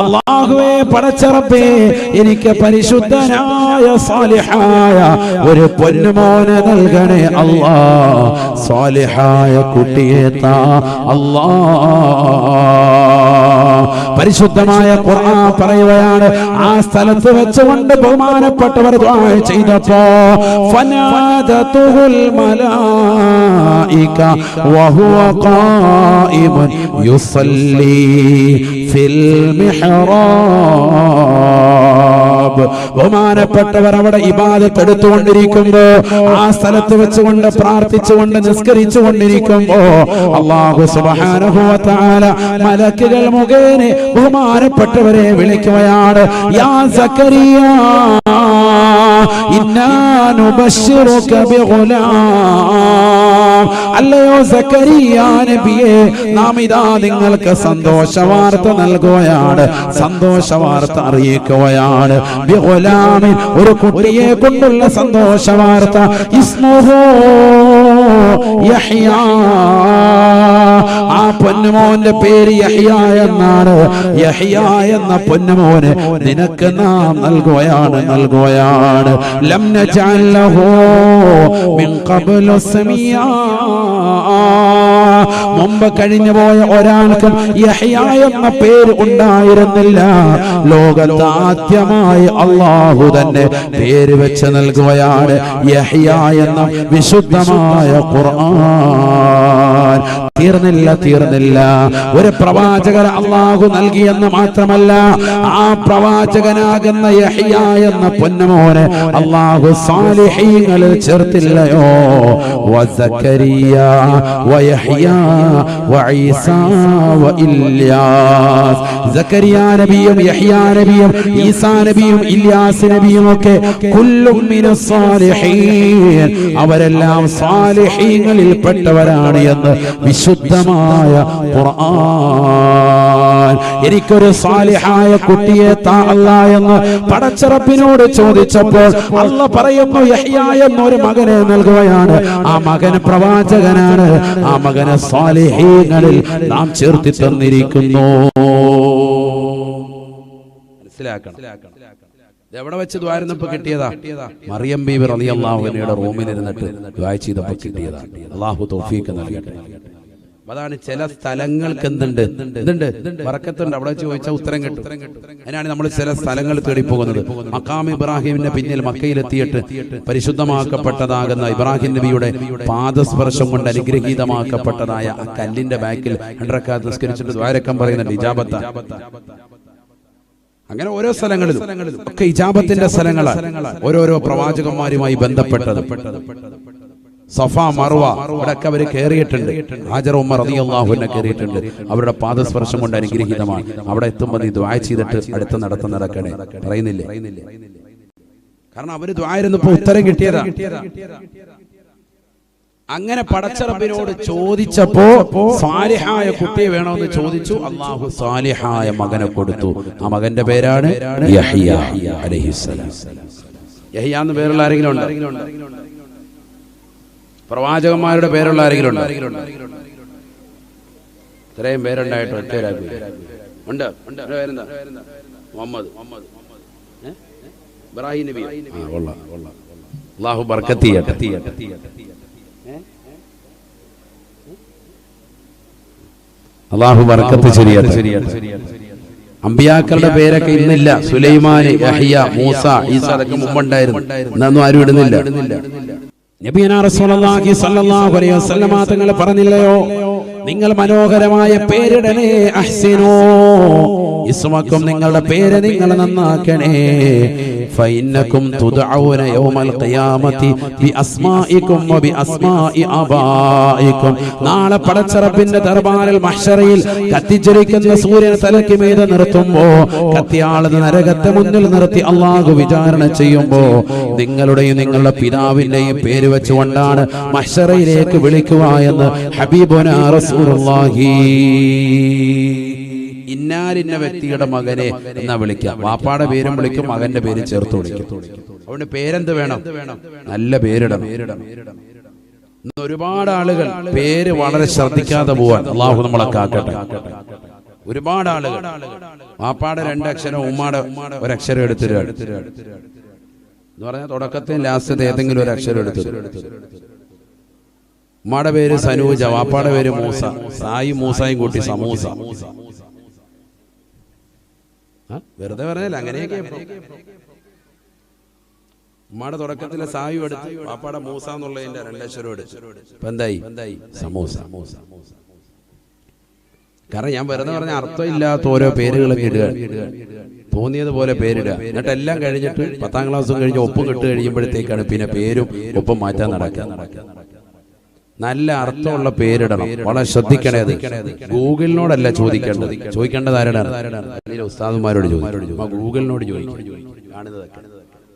അല്ലാഹുവേ പടച്ച റബ്ബേ, എനിക്ക് പരിശുദ്ധനായ സാലിഹായ ഒരു പൊന്നുമോനെ നൽകണേ അല്ലാഹ്. സാലിഹായ കുട്ടിയെ താ അല്ലാഹ്. പരിശുദ്ധമായ ഖുർആൻ പറയുകയാണ്, ആ സ്ഥലത്ത് വെച്ചുകൊണ്ട് ബഹുമാനപ്പെട്ടവർ ദുആ ചെയ്തപ്പോ ഫനാദതുൽ മലായിക വഹുവ ഖായിമുൻ യുസല്ലി ഫിൽ മിഹ്റാബ്. ബഹുമാനപ്പെട്ടവർ അവിടെ ഇബാദത്ത് എടുത്തുകൊണ്ടിരിക്കുമ്പോ, ആ സ്ഥലത്ത് വെച്ചുകൊണ്ട് പ്രാർത്ഥിച്ചുകൊണ്ട് നിസ്കരിച്ചു കൊണ്ടിരിക്കുമ്പോ അല്ലാഹു സുബ്ഹാനഹു വ തആല മലക്കുകൾ മുഖേന ബഹുമാനപ്പെട്ടവരെ വിളിക്കുകയാണ്. യാ സക്കരിയ ഇന്നാ നുബശ്ശിറുക ബിഗുലാം. അല്ലയോ സക്കരിയ നബിയെ, നാം ഇതാ നിങ്ങൾക്ക് സന്തോഷവാർത്ത നൽകുകയാണ്, സന്തോഷവാർത്ത അറിയിക്കുകയാണ്. ബിഗുലാമിൻ, ഒരു കുട്ടിയെ കൊണ്ടുള്ള സന്തോഷവാർത്ത. ഇസ്മുഹു യഹ്യാ. ആ പൊന്നുമോന്റെ പേര് യഹ്യാ എന്നാണ്. യഹ്യാ എന്ന പൊന്നുമോനെ നിനക്ക് നാം നൽകുകയാണ്. ലം നജഅൽ ലഹു മിൻ ഖബ്ലു സമീആ. മുമ്പ് കഴിഞ്ഞു പോയ ഒരാൾക്കും യഹ്യാ എന്ന പേര് ഉണ്ടായിരുന്നില്ല. ലോകത്ത് ആദ്യമായി അല്ലാഹു തന്നെ പേര് വെച്ച് നൽകുകയാണ് യഹ്യാ എന്ന വിശുദ്ധമായ ഖുർആൻ. തീർന്നില്ല. ഒരു പ്രവാചകൻ അല്ലാഹു നൽകിയെന്ന് മാത്രമല്ല, ആ പ്രവാചകനാകുന്ന യഹ്യാ എന്ന പൊന്നുമോനെ അല്ലാഹു സാലിഹീങ്ങളിൽ ചേർത്തില്ലയോ? വസക്കരിയ വയഹ്യാ വഈസാ വഇല്യാസ്. സക്കരിയ നബിയും യഹ്യാ നബിയും ഈസാ നബിയും ഇല്യാസ് നബിയും ഒക്കെ കുല്ലും മിനസ് സാലിഹീൻ, അവരെല്ലാം സാലിഹീങ്ങളിൽ പെട്ടവരാണ് എന്ന് വിശുദ്ധമായ ഖുർആൻ. എനിക്കൊരു സാലിഹായ കുട്ടിയെ താ അല്ലാഹ് എന്ന് പടച്ച റബ്ബിനോട് ചോദിച്ചപ്പോൾ അല്ലാഹ് പറയുന്നു യഹ്യാ എന്നൊരു മകനെ നൽകുകയാണ്. ആ മകൻ പ്രവാചകനാണ്. ആ മകനെ സാലിഹീങ്ങളിൽ നാം ചേർത്തി തന്നിരിക്കുന്നു. മനസ്സിലാക്കണം. എവിടെ വെച്ച് ദ്വാരുന്നപ്പോ കിട്ടിയതാ? മറിയം ബീവി റളിയല്ലാഹു അൻഹയുടെ റൂമിൽ ഇരുന്നിട്ട് ദുആ ചെയ്തപ്പോൾ കിട്ടിയതാ. അല്ലാഹു തൗഫീഖ് നൽകട്ടെ. അതാണ് ചില സ്ഥലങ്ങൾക്ക് എന്തുണ്ട് ബറക്കത്തുണ്ട്. അവിടെ ചോദിച്ചാൽ ഉത്തരം കിട്ടും. അതിനാണ് നമ്മൾ ചില സ്ഥലങ്ങൾ തേടി പോകുന്നത്. മഖാം ഇബ്രാഹിമിന്റെ പിന്നിൽ മക്കയിലെത്തിയിട്ട് പരിശുദ്ധമാക്കപ്പെട്ടതാകുന്ന ഇബ്രാഹിം നബിയുടെ പാദസ്പർശം കൊണ്ട് അനുഗ്രഹീതമാക്കപ്പെട്ടതായ ആ കല്ലിന്റെ ബാക്കിൽ 2 റക്അത്ത് നിസ്കരിച്ചിട്ട് ദ്വാരക്കം പറയുന്നുണ്ട് ഇജാബത്ത. അങ്ങനെ ഓരോ സ്ഥലങ്ങളിലും ഒക്കെ ഇജാബത്തിന്റെ സ്ഥലങ്ങളാണ്. ഓരോരോ പ്രവാചകന്മാരുമായി ബന്ധപ്പെട്ടത്. സഫ മർവ ഇവിടൊക്കെ അവർ കയറിയിട്ടുണ്ട്. ഹാജർ ഉമ്മ റളിയല്ലാഹു അൻഹ കയറിയിട്ടുണ്ട്. അവരുടെ പാദസ്പർശം കൊണ്ട് അനുഗ്രഹീതമാണ്. അവിടെ എത്തുമ്പോൾ നീ ദുആ ചെയ്തിട്ട് അടുത്ത നടക്കണേ പറയുന്നില്ലേ? കാരണം അവര് ദുആ ഇരുന്നപ്പോൾ ഉത്തരം കിട്ടിയതാ. അങ്ങനെ പടച്ച റബ്ബിനോട് ചോദിച്ചപ്പോ സാലിഹായ കുട്ടിയെ വേണമെന്ന് ചോദിച്ചു. അല്ലാഹു സാലിഹായ മകനെ കൊടുത്തു. ആ മകന്റെ പേരാണ് യഹ്യാ അലൈഹിസ്സലാം. യഹ്യാ എന്ന് പേരുള്ള ആരെങ്കിലും ഉണ്ടോ? പ്രവാചകന്മാരുടെ പേരുള്ള ആരെങ്കിലും ഉണ്ടോ? ഇത്രയും പേരുണ്ടായിട്ട് ഒറ്റ ഉണ്ട്. പേരെന്താ? മുഹമ്മദ്, ഇബ്രാഹിം നബി. അല്ലാഹു ബർക്കത്ത് ചെയ്യട്ടെ. അല്ലാഹു ബർക്കത്ത് ചെയ്യട്ടെ. അമ്പിയാക്കളുടെ പേരൊക്കെ ഇന്നില്ല. സുലൈമാൻ, യഹ്യ, മൂസ, ഈസ അതൊക്കെ മുമ്പുണ്ടായിരുന്നു. ഇന്നൊന്നും ആരും ഇടുന്നില്ല. നബിയനാ റസൂലുള്ളാഹി സ്വല്ലല്ലാഹു അലൈഹി വസല്ലമ തങ്ങൾ പറഞ്ഞില്ലയോ, നിങ്ങൾ മനോഹരമായ പേരിടണേ. അഹ്സിനൂ ഇസ്മക്കും നിങ്ങളുടെ പേര് നിങ്ങൾ നന്നാക്കണേ. ഫഇന്നകും തുദഊന യൗമൽ ഖിയാമത്തി ബിഅസ്മാഇകും വബിഅസ്മാഇ ആബാഇകും. നാളെ പടച്ചറപ്പിന്റെ ദർബാറിൽ മഹ്ശറയിൽ കത്തിജ്വലിക്കുന്ന സൂര്യൻ തലയ്ക്ക് മീതെ നിർത്തുമ്പോൾ കത്തിയാളത് നരകത്തെ മുന്നിൽ നിർത്തി അല്ലാഹു വിചാരണ ചെയ്യുമ്പോൾ നിങ്ങളുടെയും നിങ്ങളുടെ പിതാവിന്റെയും പേര് വെച്ചുകൊണ്ടാണ് മഹ്ശറയിലേക്ക് വിളിക്കുക എന്ന് ഹബീബുനാ റസൂലുള്ളാഹി. ഇന്നാലിന്ന വ്യക്തിയുടെ മകനെ എന്നാ വിളിക്കാം. വാപ്പാടെ പേരും വിളിക്കും, മകന്റെ പേര് ചേർത്ത് വിളിക്കും. അതുകൊണ്ട് പേരെന്ത് വേണം? നല്ല പേരിടണം. ഇന്ന് ഒരുപാട് ആളുകൾ പേര് വളരെ ശ്രദ്ധിക്കാതെ പോവാൻ അള്ളാഹു നമ്മളെ കാക്കട്ടെ. ഒരുപാട് ആളുകൾ വാപ്പാടെ 2 അക്ഷരം ഉമ്മാടെ 1 അക്ഷരം എടുത്തിട്ട് എന്ന് പറഞ്ഞാൽ തുടക്കത്തെ ലാസ്റ്റത്തെ ഏതെങ്കിലും ഒരു അക്ഷരം എടുത്തു. ഉമ്മാടെ പേര് സനൂജ, വാപ്പാടെ പേര് മൂസ. സായി മൂസായും കൂട്ടി സമൂസ. വെറുതെ പറഞ്ഞല്ല, അങ്ങനെയൊക്കെ. ഉമ്മാടെ തുടക്കത്തിലെ സായു എടുത്ത് വാപ്പാടെ മൂസ എന്നുള്ളതിന്റെ 2 അക്ഷരം എടുത്തു. ഇപ്പൊ എന്തായി? സമൂസ. കാരണം ഞാൻ വെറുതെ പറഞ്ഞ അർത്ഥം ഇല്ലാത്ത ഓരോ പേരുകളൊക്കെ ഇടുക, തോന്നിയതുപോലെ പേരിടുക. എന്നിട്ട് എല്ലാം കഴിഞ്ഞിട്ട് 10ാം ക്ലാസ്സും കഴിഞ്ഞ് ഒപ്പും കിട്ട് കഴിയുമ്പോഴത്തേക്കാണ് പിന്നെ പേരും ഒപ്പം മാറ്റാൻ നടക്കുക. നല്ല അർത്ഥമുള്ള പേരിടണം. വളരെ ശ്രദ്ധിക്കണേ. അത് ഗൂഗിളിനോടല്ല ചോദിക്കേണ്ടത്. ചോദിക്കേണ്ടത് ആരോടാണ്? ഉസ്താദുമാരോട് ചോദിക്കും. ഗൂഗിളിനോട് ചോദിക്കും.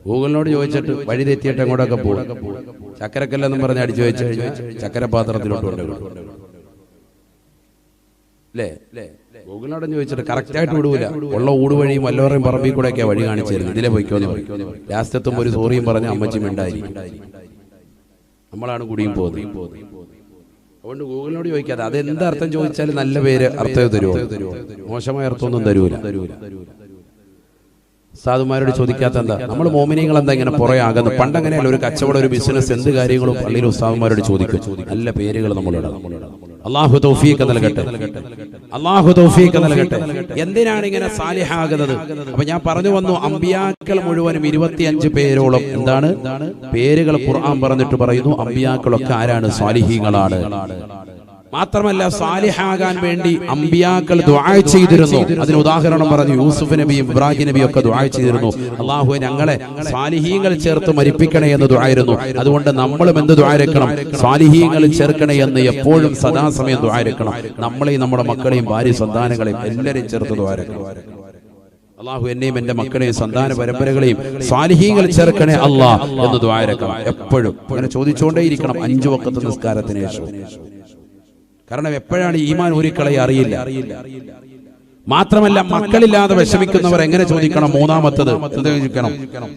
ഗൂഗിളിനോട് ചോദിച്ചിട്ട് വഴി തെറ്റിയിട്ട് അങ്ങോട്ടൊക്കെ പോകും. ചക്കരക്കല്ലെന്നും പറഞ്ഞ് അടിച്ചു വെച്ച് ചക്കര പാത്രത്തിലോട്ട് കൊണ്ടുപോകും. അല്ലേ? ഗൂഗിളിനോടും ചോദിച്ചിട്ട് കറക്റ്റായിട്ട് വിടൂല. ഉള്ള ഊടുവഴിയും വല്ലവരെയും പറമ്പിൽ കൂടെയൊക്കെ വഴി കാണിച്ചു തരും. ഇതിലെ പോയിക്കോന്ന് പറയും. ലാസ്റ്റെത്തുമ്പോൾ ഒരു സോറിയും പറഞ്ഞ് അമ്മച്ചി മിണ്ടായിരിക്കും. നമ്മളാണ് കൂടിയും പോകുന്നത്. അതുകൊണ്ട് ഗൂഗിളിനോട് ചോദിക്കാതെ അതെന്തർത്ഥം ചോദിച്ചാൽ നല്ല പേര് അർത്ഥം തരുമോ? മോശമായ അർത്ഥമൊന്നും തരൂല. സാധുമാരോട് ചോദിക്കാത്ത എന്താ? നമ്മൾ മോമിനിയങ്ങൾ എന്താ ഇങ്ങനെ പുറകെ ആകുന്നത്? പണ്ടങ്ങനെയല്ല. ഒരു കച്ചവടം, ഒരു ബിസിനസ്, എന്ത് കാര്യങ്ങളും പള്ളിയിൽ ഉസ്താദുമാരോട് ചോദിക്കും. നല്ല പേരുകൾ നമ്മളിടാം. അള്ളാഹു തൗഫീഖ് നൽകട്ടെ. അള്ളാഹു തൗഫീഖ് നൽകട്ടെ. എന്തിനാണ് ഇങ്ങനെ സാലിഹാകുന്നത്? അപ്പൊ ഞാൻ പറഞ്ഞു വന്നു, അമ്പിയാക്കൾ മുഴുവനും 25 പേരോളം എന്താണ് പേരുകൾ ഖുർആൻ പറഞ്ഞിട്ട് പറയുന്നു. അമ്പിയാക്കളൊക്കെ ആരാണ്? സ്വാലിഹീങ്ങളാണ്. മാത്രമല്ല സാലിഹാകാൻ വേണ്ടി അമ്പിയാക്കൾ ദുആ ചെയ്തിരുന്നു. അതിന് ഉദാഹരണം പറഞ്ഞു യൂസുഫ് നബിയും ഇബ്രാഹിം നബിയും ഒക്കെ ദുആ ചെയ്തിരുന്നു. അല്ലാഹുവേ ഞങ്ങളെ സാലിഹീങ്ങൾ ചേർത്ത് മരിപ്പിക്കണേ എന്ന് ദുആയിരുന്നു. അതുകൊണ്ട് നമ്മളും എന്ത് ദുആയിരക്കണം? സാലിഹീങ്ങൾ ചേർക്കണേ എന്ന് എപ്പോഴും സദാസമയം ദുആയിരക്കണം. നമ്മളെയും നമ്മുടെ മക്കളെയും ഭാര്യ സന്താനങ്ങളെയും എല്ലാവരെയും ചേർത്ത് ദുആയിരക്കണം. അല്ലാഹു എന്നെയും എന്റെ മക്കളെയും സന്താന പരമ്പരകളെയും സാലിഹീങ്ങൾ ചേർക്കണേ അല്ലാഹ് എന്ന് ദുആയിരക്കണം. എപ്പോഴും അങ്ങനെ ചോദിച്ചുകൊണ്ടേയിരിക്കണം 5 വഖത്ത് നിസ്കാരത്തിന് ശേഷം. കാരണം എപ്പോഴാണ് ഈമാൻ ഊരിക്കളയെ അറിയില്ല. മാത്രമല്ല മക്കളില്ലാതെ വിഷമിക്കുന്നവർ എങ്ങനെ ചോദിക്കണം? മൂന്നാമത്തത് എന്ത് ചോദിക്കണം?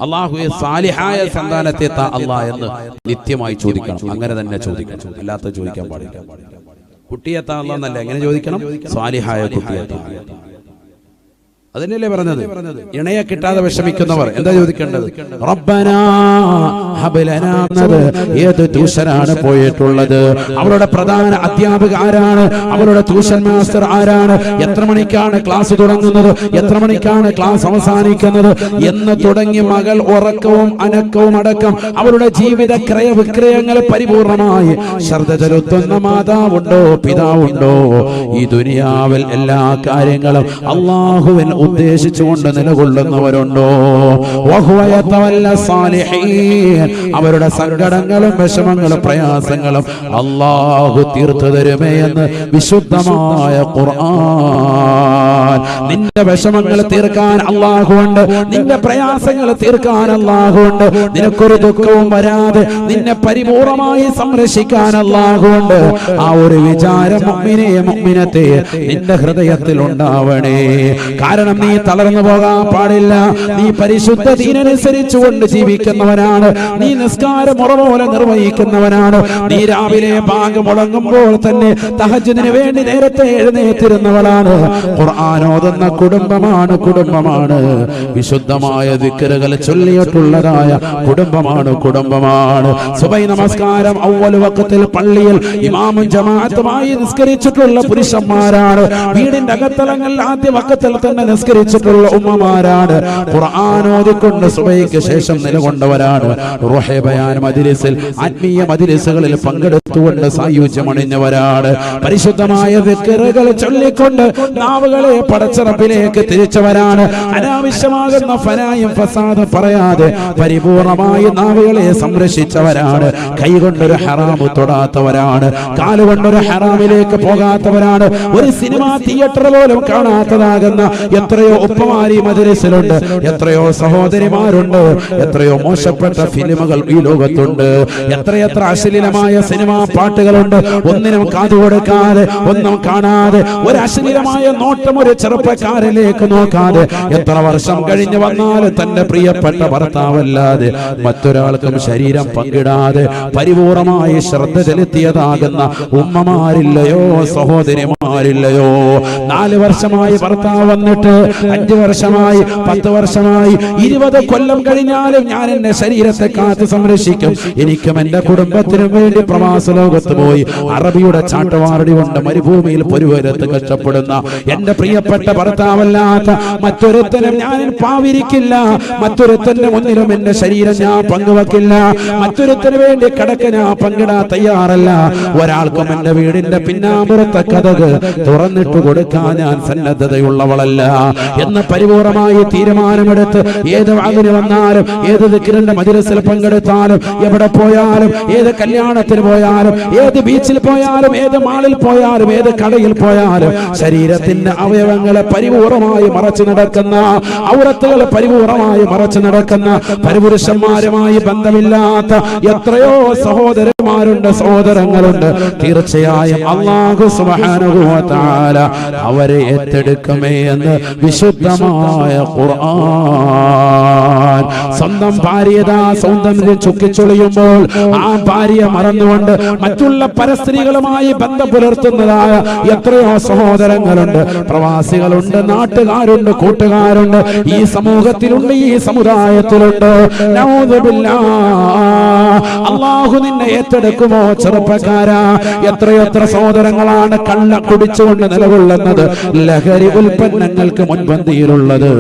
അല്ലാഹുവേ സാലിഹായ സന്താനത്തെ താ അല്ലാഹ് എന്ന് നിത്യമായി ചോദിക്കണം. അങ്ങനെ തന്നെ ചോദിക്കണം, അല്ലാത്ത ചോദിക്കാൻ പാടില്ല. കുട്ടിയെ താ അല്ലാഹ് എന്നല്ല, എങ്ങനെ ചോദിക്കണം? സാലിഹായ കുട്ടിയെ താ. അതിനല്ലേ പറഞ്ഞത്? ഇണയെ കിട്ടാതെ വിഷമിക്കുന്നവർ എന്താ ചോദിക്കേണ്ടത്? റബ്ബനാ ഹബ് ലനാ എന്നത് ഏത് ട്യൂഷനാണ് പോയിട്ടുള്ളത്? അവരുടെ പ്രധാന അധ്യാപക ആരാണ്? അവരുടെ ട്യൂഷൻ മാസ്റ്റർ ആരാണ്? എത്ര മണിക്കാണ് ക്ലാസ് തുടങ്ങുന്നത്? എത്ര മണിക്കാണ് ക്ലാസ് അവസാനിക്കുന്നത്? എന്ന് തുടങ്ങി മകൾ ഉറക്കവും അനക്കവും അടക്കം അവരുടെ ജീവിത ക്രയവിക്രയങ്ങൾ പരിപൂർണമായി ശ്രദ്ധ ചെലുത്തുന്ന മാതാവുണ്ടോ, പിതാവുണ്ടോ? ഈ ദുനിയാവിൽ എല്ലാ കാര്യങ്ങളും അല്ലാഹുവിൻ ഉദ്ദേശിച്ചുകൊണ്ട് നിലകൊള്ളുന്നവരുണ്ടോ? അവരുടെ സങ്കടങ്ങളും വിഷമങ്ങളും പ്രയാസങ്ങളും അല്ലാഹു തീർത്തു തരുമേ എന്ന് വിശുദ്ധമായ ഖുർആൻ. നിന്റെ വിഷമങ്ങൾ തീർക്കാൻ അല്ലാഹുണ്ട്, നിന്റെ പ്രയാസങ്ങൾ തീർക്കാൻ അല്ലാഹുണ്ട്. നിനക്കൊരു ദുഃഖവും വരാതെ നിന്നെ പരിപൂർണമായി സംരക്ഷിക്കാൻ അല്ലാഹുണ്ട്. ആ ഒരു വിചാരം മുഅ്മിനേ മുഅ്മിനത്തെ നിന്റെ ഹൃദയത്തിൽ ഉണ്ടാവണേ. കാരണം നീ തളർന്നു പോകാൻ പാടില്ല. നീ പരിശുദ്ധ ദീനനുസരിച്ചുകൊണ്ട് ജീവിക്കുന്നവനാണ്. നീ നിസ്കാരം മുറപോലെ നിർവഹിക്കുന്നവനാണ്. നീ രാവിലെ ബാങ്ക് മുടങ്ങുമ്പോൾ തന്നെ തഹജ്ജുദിന് വേണ്ടി നേരത്തെ എഴുന്നേറ്റിരുന്നവളാണ്. ഖുർആൻ ഓതുന്ന കുടുംബമാണ്. വിശുദ്ധമായ ദിക്റുകൾ ചൊല്ലിയിട്ടുള്ളതായ കുടുംബമാണ്. സുബഹി നമസ്കാരം അവ്വൽ വഖത്തിൽ പള്ളിയിൽ ഇമാമും ജമാഅത്തുമായി നിസ്കരിച്ചിട്ടുള്ള പുരുഷന്മാരാണ്. വീടിന്റെ അകത്തളങ്ങളിൽ ആദ്യ വഖത്തിൽ തന്നെ നിസ്കരിച്ചിട്ടുള്ള ഉമ്മമാരാണ്. ഖുർആൻ ഓതിക്കൊണ്ട് സുബഹിക്ക് ശേഷം നിലകൊണ്ടവരാണ്. റൂഹി ബയാൻ മജ്ലിസിൽ ആത്മീയ മജ്ലിസുകളിൽ പങ്കെടുത്തുകൊണ്ട് സായുജ്യമണിഞ്ഞവരാണ്. പരിശുദ്ധമായ ദിക്റുകൾ ചൊല്ലിക്കൊണ്ട് നാവുകളെ പടച്ചറപ്പിലേക്ക് തിരിച്ചവരാണ്. അനാവശ്യമാകുന്ന ഫനായും ഫസാദും പറയാതെ പരിപൂർണമായി നാവുകളെ സംരക്ഷിച്ചവരാണ്. കൈകൊണ്ടൊരു ഹറാമു തൊടാത്തവരാണ്. കാലുകൊണ്ടൊരു ഹറാമിലേക്ക് പോകാത്തവരാണ്. ഒരു സിനിമാ തിയേറ്റർ പോലും കാണാത്തതാകുന്ന എത്രയോ ഉപ്പമാരി മജ്ലിസിലുണ്ട്, എത്രയോ സഹോദരിമാരുണ്ട്, എത്രയോ മോശപ്പെട്ട ഫിലിമുകൾ ഈ ലോകത്തുണ്ട്, എത്രയെത്ര അശ്ലീലമായ സിനിമാ പാട്ടുകളുണ്ട്. ഒന്നിനും കാതുകൊടുക്കാതെ, ഒന്നും കാണാതെ, ഒരു അശ്ലീലമായ നോട്ടം ഒരു ചെറുപ്പക്കാരിലേക്ക് നോക്കാതെ, എത്ര വർഷം കഴിഞ്ഞു വന്നാലും തന്റെ പ്രിയപ്പെട്ട ഭർത്താവല്ലാതെ മറ്റൊരാൾക്കും ശരീരം പങ്കിടാതെ പരിപൂർണമായി ശ്രദ്ധ ചെലുത്തിയതാകുന്ന ഉമ്മമാരില്ലയോ, സഹോദരിമാരില്ലയോ? 4 വർഷമായി ഭർത്താവ് വന്നിട്ട് 5 വർഷമായി, 10 വർഷമായി, 20 കൊല്ലം കഴിഞ്ഞാലും ഞാൻ എന്റെ ശരീരത്തെ കാത്തു സംരക്ഷിക്കും. എനിക്കും എന്റെ കുടുംബത്തിനും വേണ്ടി പ്രവാസ ലോകത്ത് പോയി അറബിയുടെ ചാട്ടവാറടി കൊണ്ട് മരുഭൂമിയിൽ പൊരുവരത്ത് കഷ്ടപ്പെടുന്ന എന്റെ പ്രിയപ്പെട്ട ഭർത്താവല്ലാത്ത മറ്റൊരുത്തനും ഞാൻ പാവിരിക്കില്ല. മറ്റൊരുത്തന്റെ മുന്നിലും എന്റെ ശരീരം ഞാൻ പങ്കുവെക്കില്ല. മറ്റൊരുത്തന് വേണ്ടി കിടക്ക ഞാൻ പങ്കിടാൻ തയ്യാറല്ല. ഒരാൾക്കും എന്റെ വീടിന്റെ പിന്നാമ്പുറത്തെ കഥക് തുറന്നിട്ട് കൊടുക്കാൻ ഞാൻ സന്നദ്ധതയുള്ളവളല്ല എന്ന് പരിപൂർണമായി തീരുമാനമെടുത്ത് ഏത് വാതിന് വന്നാലും, ഏത് ദിക്റിന്റെ മജ്ലിസിൽ പങ്കെടുത്താലും, എവിടെ പോയാലും, ഏത് കല്യാണത്തിന് പോയാലും, ഏത് ബീച്ചിൽ പോയാലും, ഏത് മാളിൽ പോയാലും, ഏത് കടയിൽ പോയാലും ശരീരത്തിന്റെ അവയവങ്ങളെ പരിപൂർണമായി മറച്ചു നടക്കുന്ന, ഔറത്തുകളെ പരിപൂർണമായി മറച്ചു നടക്കുന്ന, പരിപുരുഷന്മാരുമായി ബന്ധമില്ലാത്ത എത്രയോ സഹോദരന്മാരുണ്ട്, സഹോദരങ്ങളുണ്ട്. തീർച്ചയായും അല്ലാഹു സുബ്ഹാനഹു വ തആല അവരെ ഏറ്റെടുക്കുമേ എന്ന് വിശുദ്ധമായ ഖുർആൻ. സ്വന്തം ഭാര്യതാ സൗന്ദര്യം ചുക്കിച്ചൊളിയുമ്പോൾ ആ ഭാര്യ മറന്നുകൊണ്ട് മറ്റുള്ള പരസ്ത്രീകളുമായി ബന്ധം പുലർത്തുന്നതായ എത്രയോ സഹോദരങ്ങളുണ്ട്, പ്രവാസികളുണ്ട്, നാട്ടുകാരുണ്ട്, കൂട്ടുകാരുണ്ട്, ഈ സമൂഹത്തിലുണ്ട്, ഈ സമുദായത്തിലുണ്ട്. അല്ലാഹു നിന്നെ ഏറ്റെടുക്കുമോ ചെറുപ്പക്കാരാ? എത്രയെത്ര സഹോദരങ്ങളാണ് കള്ള കുടിച്ചുകൊണ്ട് നിലകൊള്ളുന്നത്, ലഹരി ഉൽപ്പന്നങ്ങൾക്ക് മുൻപന്തിയിലുള്ളത്.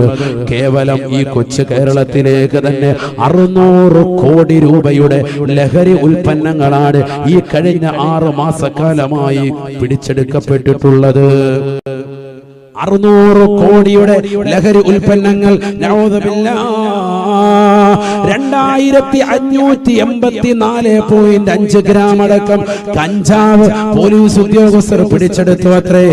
കേവലം ഈ കൊച്ചു കേരളത്തിലേക്ക് തന്നെ 600 കോടി രൂപയുടെ ലഹരി ഉൽപ്പന്നങ്ങളാണ് ഈ കഴിഞ്ഞ 6 മാസക്കാലമായി പിടിച്ചെടുക്കപ്പെട്ടിട്ടുള്ളത്. 600 കോടിയുടെ ലഹരി ഉൽപ്പന്നങ്ങൾ. 2584.5 ഗ്രാം അടക്കം കഞ്ചാവ് പോലീസ് ഉദ്യോഗസ്ഥർ പിടിച്ചെടുത്തു അത്രേ.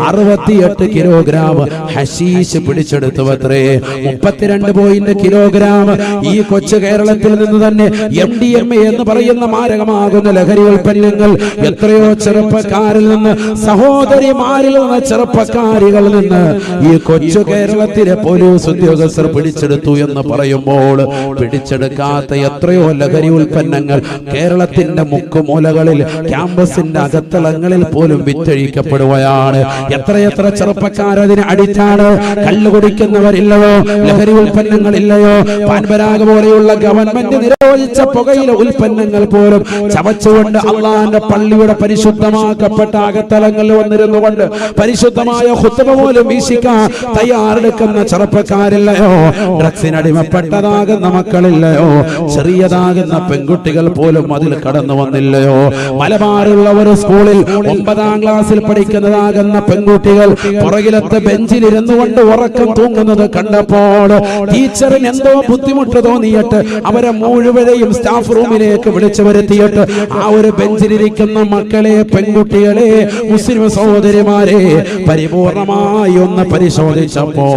68 കിലോഗ്രാം ഹശീഷ് പിടിച്ചെടുത്തു അത്രേ. 32 കിലോഗ്രാം ഈ കൊച്ചു കേരളത്തിൽ നിന്ന് തന്നെ MDMA എന്ന് പറയുന്ന മാരകമാകുന്ന ലഹരി ഉൽപ്പന്നങ്ങൾ എത്രയോ ചെറുപ്പക്കാരിൽ നിന്ന്, സഹോദരിമാരിൽ നിന്ന്, ചെറുപ്പക്കാരികളിൽ നിന്ന് ഈ കൊച്ചു കേരളത്തിലെ പോലീസ് ഉദ്യോഗസ്ഥർ പിടിച്ചെടുത്തു എന്ന് പറയുമ്പോൾ പിടിച്ചെടുക്കാത്ത എത്രയോ ലഹരി ഉൽപ്പന്നങ്ങൾ കേരളത്തിന്റെ മുക്കുമൂലകളിൽ, ക്യാമ്പസിന്റെ അകത്തളങ്ങളിൽ പോലും വിറ്റഴിക്കപ്പെടുകയാണ്. എത്രയെത്ര ചെറുപ്പക്കാരതിന് അടിച്ചാണ്. കള്ളു കുടിക്കുന്നവരില്ലയോ? ലഹരി ഉൽപ്പന്നങ്ങളില്ലയോ? പാൻപരാഗ് പോലെയുള്ള ഗവൺമെന്റ് നിരോധിച്ച പുകയില ഉൽപ്പന്നങ്ങൾ പോലും ചവച്ചുകൊണ്ട് അള്ളാന്റെ പള്ളിയുടെ പരിശുദ്ധമാക്കപ്പെട്ട അകത്തളങ്ങളിൽ വന്നിരുന്നുകൊണ്ട് പരിശുദ്ധമായ ഖുത്ബ പോലും വീക്ഷിക്കാൻ തയ്യാറെടുക്കുന്ന ചെറുപ്പക്കാരില്ലയോ? ഡ്രഗ്സിനടിമപ്പെട്ടതാകുന്ന മക്കളില്ലയോ? ചെറിയതാകുന്ന പെൺകുട്ടികൾ പോലും അതിൽ കടന്നു വന്നില്ലയോ? മലബാറുള്ള ഒരു സ്കൂളിൽ 9ാം ക്ലാസ്സിൽ പഠിക്കുന്നതാകുന്ന പെൺകുട്ടികൾ പുറകിലത്തെ ബെഞ്ചിലിരുന്നു കൊണ്ട് ഉറക്കം തൂങ്ങുന്നത് കണ്ടപ്പോൾ ടീച്ചറിന് എന്തോ ബുദ്ധിമുട്ട് തോന്നിയിട്ട് അവരെ മുഴുവനെയും സ്റ്റാഫ് റൂമിലേക്ക് വിളിച്ചു വരുത്തിയിട്ട് ആ ഒരു ബെഞ്ചിലിരിക്കുന്ന മക്കളെ, പെൺകുട്ടികളെ, മുസ്ലിം സഹോദരിമാരെ പരിപൂർണമായി ഒന്ന് പരിശോധിച്ചപ്പോ